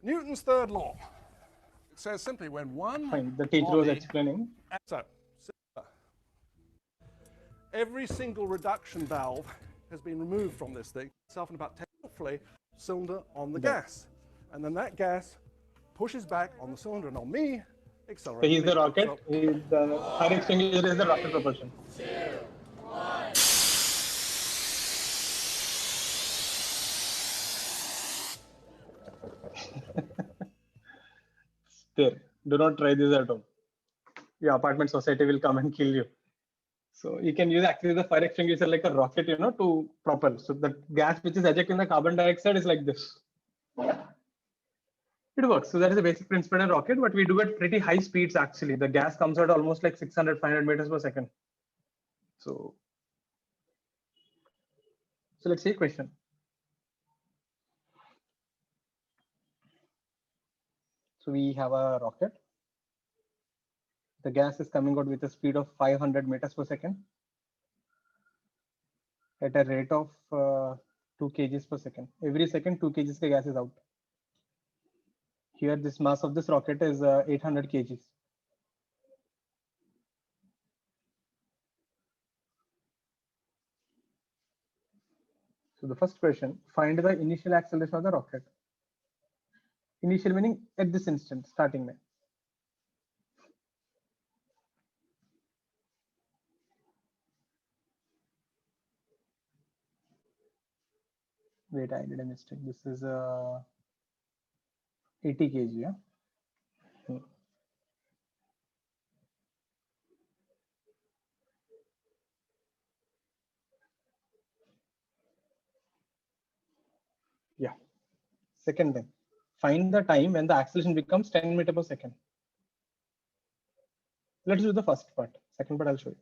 Newton's third law. It says simply when one Fine. The teacher was body- explaining. So, every single reduction valve has been removed from this thing, itself in about 10, hopefully, cylinder on the gas. And then that gas pushes back on the cylinder and on me, So accelerates. he's the rocket. He's the fire extinguisher is the rocket propulsion. There. Do not try this at home. Your apartment society will come and kill you. So you can use actually the fire extinguisher like a rocket, to propel. So the gas which is ejecting the carbon dioxide is like this. It works. So that is the basic principle in a rocket, but we do at pretty high speeds actually. The gas comes out almost like 600, 500 meters per second. So let's see a question. So we have a rocket. The gas is coming out with a speed of 500 meters per second at a rate of 2 kgs per second. Every second 2 kgs of gas is out. Here this mass of this rocket is 800 kgs. So the first question, find the initial acceleration of the rocket. Initial meaning at this instant, starting में. Wait, I did a mistake. This is 80 kg. Yeah. Yeah. Second thing, find the time when the acceleration becomes 10 meters per second. Let's do the first part. Second part I'll show you.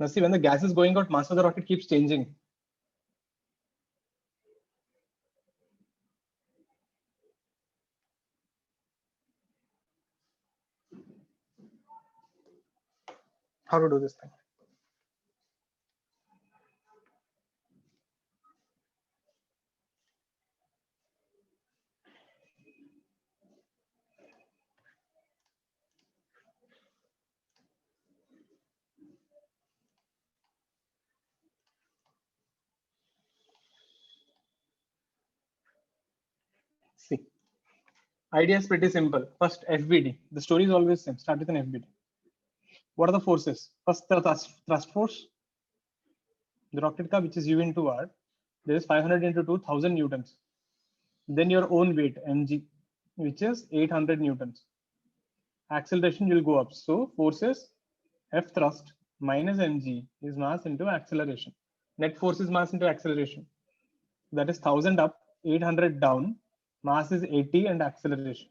Now see, when the gas is going out, mass of the rocket keeps changing. How to do this thing? See, idea is pretty simple. First, FBD. The story is always same. Start with an FBD. What are the forces? First, the thrust force. The rocket car, which is U into R, there is 500 into 2000 newtons. Then your own weight, mg, which is 800 newtons. Acceleration will go up. So forces F thrust minus mg is mass into acceleration. Net force is mass into acceleration. That is 1000 up, 800 down. Mass is 80 and acceleration.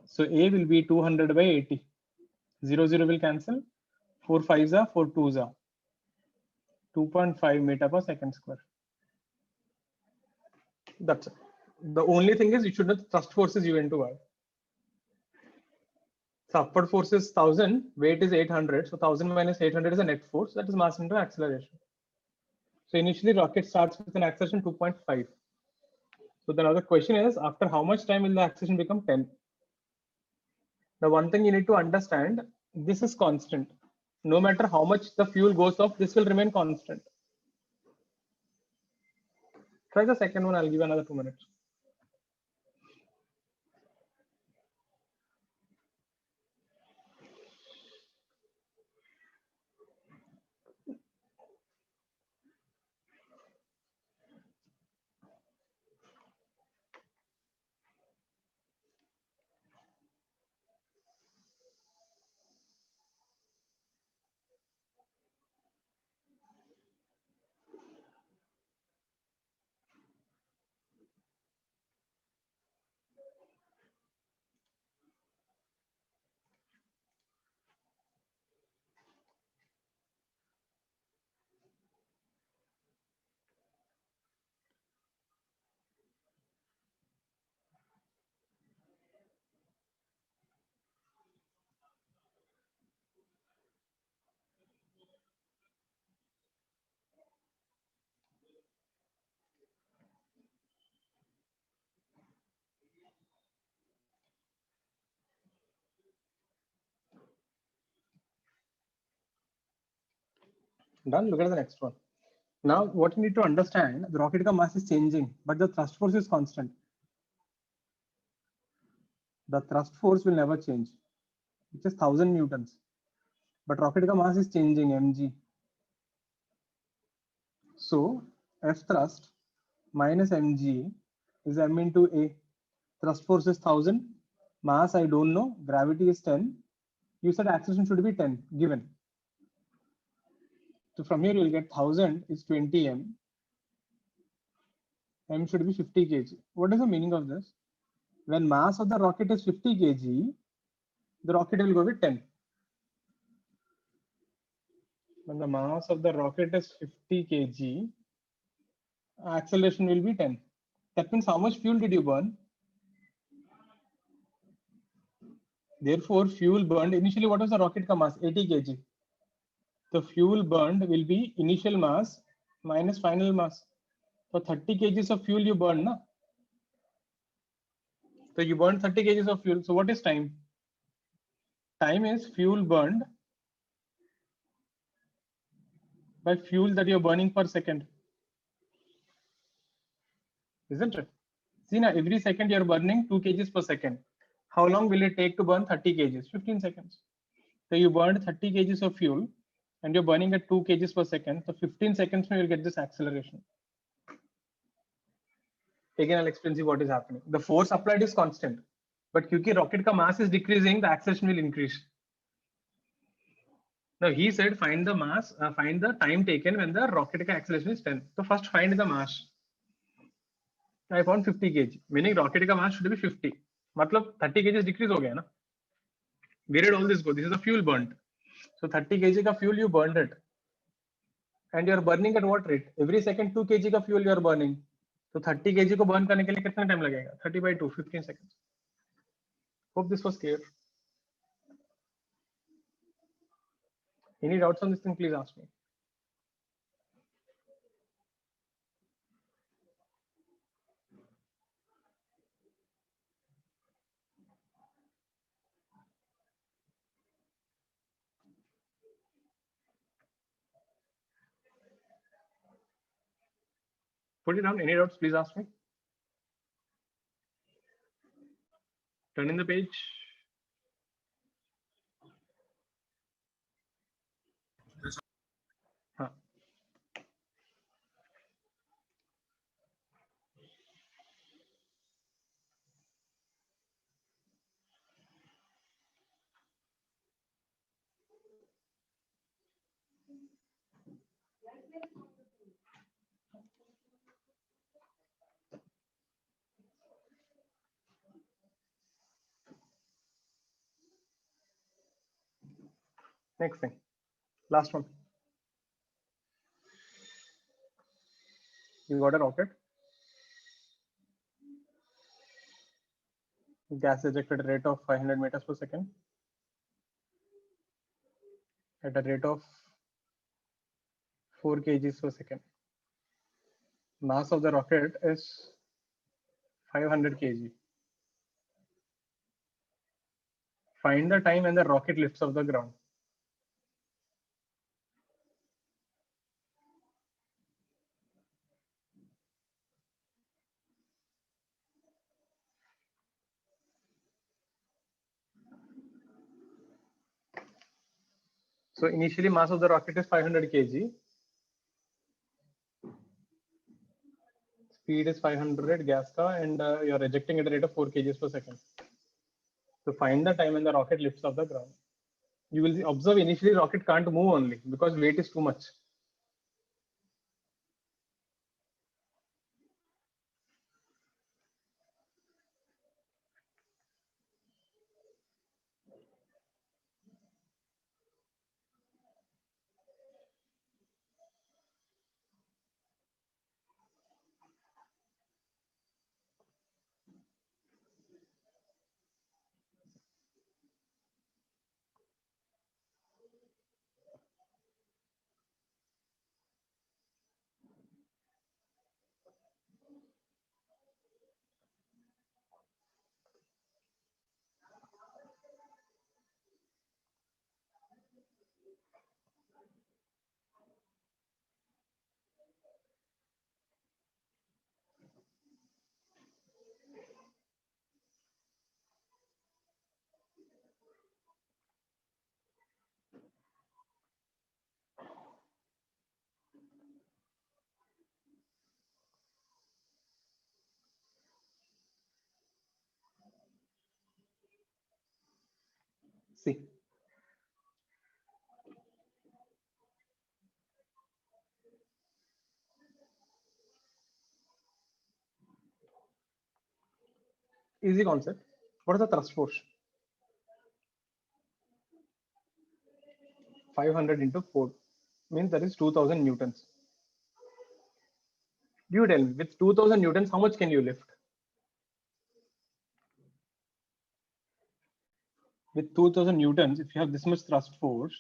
So A will be 200 by 80. 0, 0 will cancel. 4 5s are 4 2s are 2.5 meter per second square. That's it. The only thing is you should know the thrust force is U into R. So upward force is 1000, weight is 800. So 1000 minus 800 is a net force. That is mass into acceleration. So initially rocket starts with an acceleration 2.5. So the other question is, after how much time will the acceleration become 10? Now one thing you need to understand, this is constant. No matter how much the fuel goes off, this will remain constant. Try the second one, I'll give another 2 minutes. Done. Look at the next one. Now, what you need to understand, the rocket mass is changing, but the thrust force is constant. The thrust force will never change, which is 1000 newtons. But rocket mass is changing, mg. So, F thrust minus mg is m into a. Thrust force is 1000. Mass, I don't know. Gravity is 10. You said acceleration should be 10, given. So from here you will get 1000 is 20 m. M should be 50 kg. What is the meaning of this? When mass of the rocket is 50 kg, the rocket will go with 10. When the mass of the rocket is 50 kg, acceleration will be 10. That means how much fuel did you burn? Therefore, fuel burned, initially what was the rocket mass? 80 kg. The fuel burned will be initial mass minus final mass. So 30 kgs of fuel you burn, na? So you burn 30 kgs of fuel. So what is time? Time is fuel burned by fuel that you're burning per second. isn't it? See now, every second you're burning 2 kgs per second. How long will it take to burn 30 kgs? 15 seconds. So you burned 30 kgs of fuel and you're burning at 2 kgs per second. So 15 seconds you'll get this acceleration. Again, I'll explain to you what is happening. The force applied is constant, but because rocket ka mass is decreasing, the acceleration will increase. Now he said find the mass, find the time taken when the rocket ka acceleration is 10. So first find the mass. I found 50 kg, meaning rocket ka mass should be 50. Matlab 30 kg decrease ho gaya na. Where did all this go? This is the fuel burnt. So 30 kg ka fuel you burned it, and you are burning at what rate? Every second 2 kg ka fuel you are burning. So 30 kg को burn करने के लिए कितना time लगेगा? 30 by 2, 15 seconds. Hope this was clear. Any doubts on this thing? Please ask me. Put it down. Any doubts? Please ask me. Turn in the page. Huh. Next thing, last one. You got a rocket. Gas ejected at a rate of 500 meters per second at a rate of 4 kgs per second. Mass of the rocket is 500 kg. Find the time when the rocket lifts off the ground. So initially mass of the rocket is 500 kg. Speed is 500 gas ka, and you're ejecting at the rate of 4 kgs per second. So find the time when the rocket lifts off the ground. You will observe initially rocket can't move only because weight is too much. See. Easy concept. What is the thrust force? 500 into 4 means that is 2000 newtons. You tell me, with 2000 newtons, how much can you lift? With 2000 newtons, if you have this much thrust force,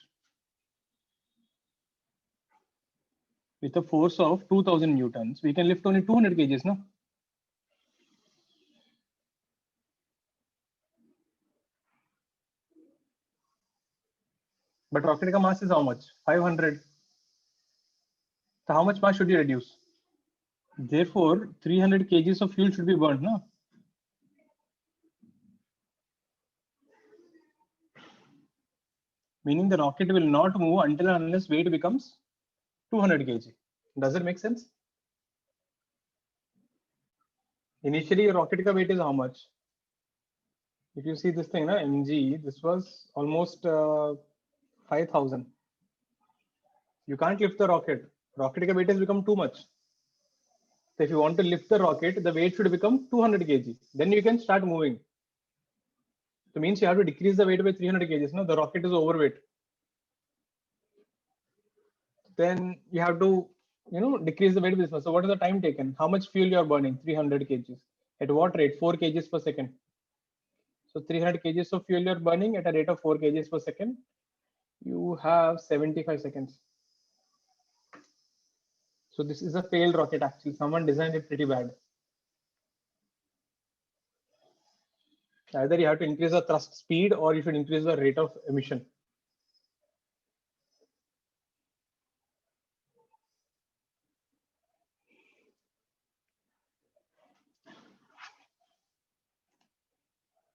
with a force of 2000 newtons, we can lift only 200 kgs, no? But rocket ka mass is how much? 500. So how much mass should you reduce? Therefore, 300 kgs of fuel should be burnt, no? Meaning the rocket will not move until and unless weight becomes 200 kg. Does it make sense? Initially, your rocket ka weight is how much? If you see this thing, na, mg, this was almost 5,000. You can't lift the rocket. Rocket ka weight has become too much. So if you want to lift the rocket, the weight should become 200 kg. Then you can start moving. So means you have to decrease the weight by 300 kgs. No, the rocket is overweight. Then you have to, decrease the weight of this one. So what is the time taken? How much fuel you are burning? 300 kgs. At what rate? 4 kgs per second. So 300 kgs of fuel you are burning at a rate of 4 kgs per second. You have 75 seconds. So this is a failed rocket actually. Someone designed it pretty bad. Either you have to increase the thrust speed or you should increase the rate of emission.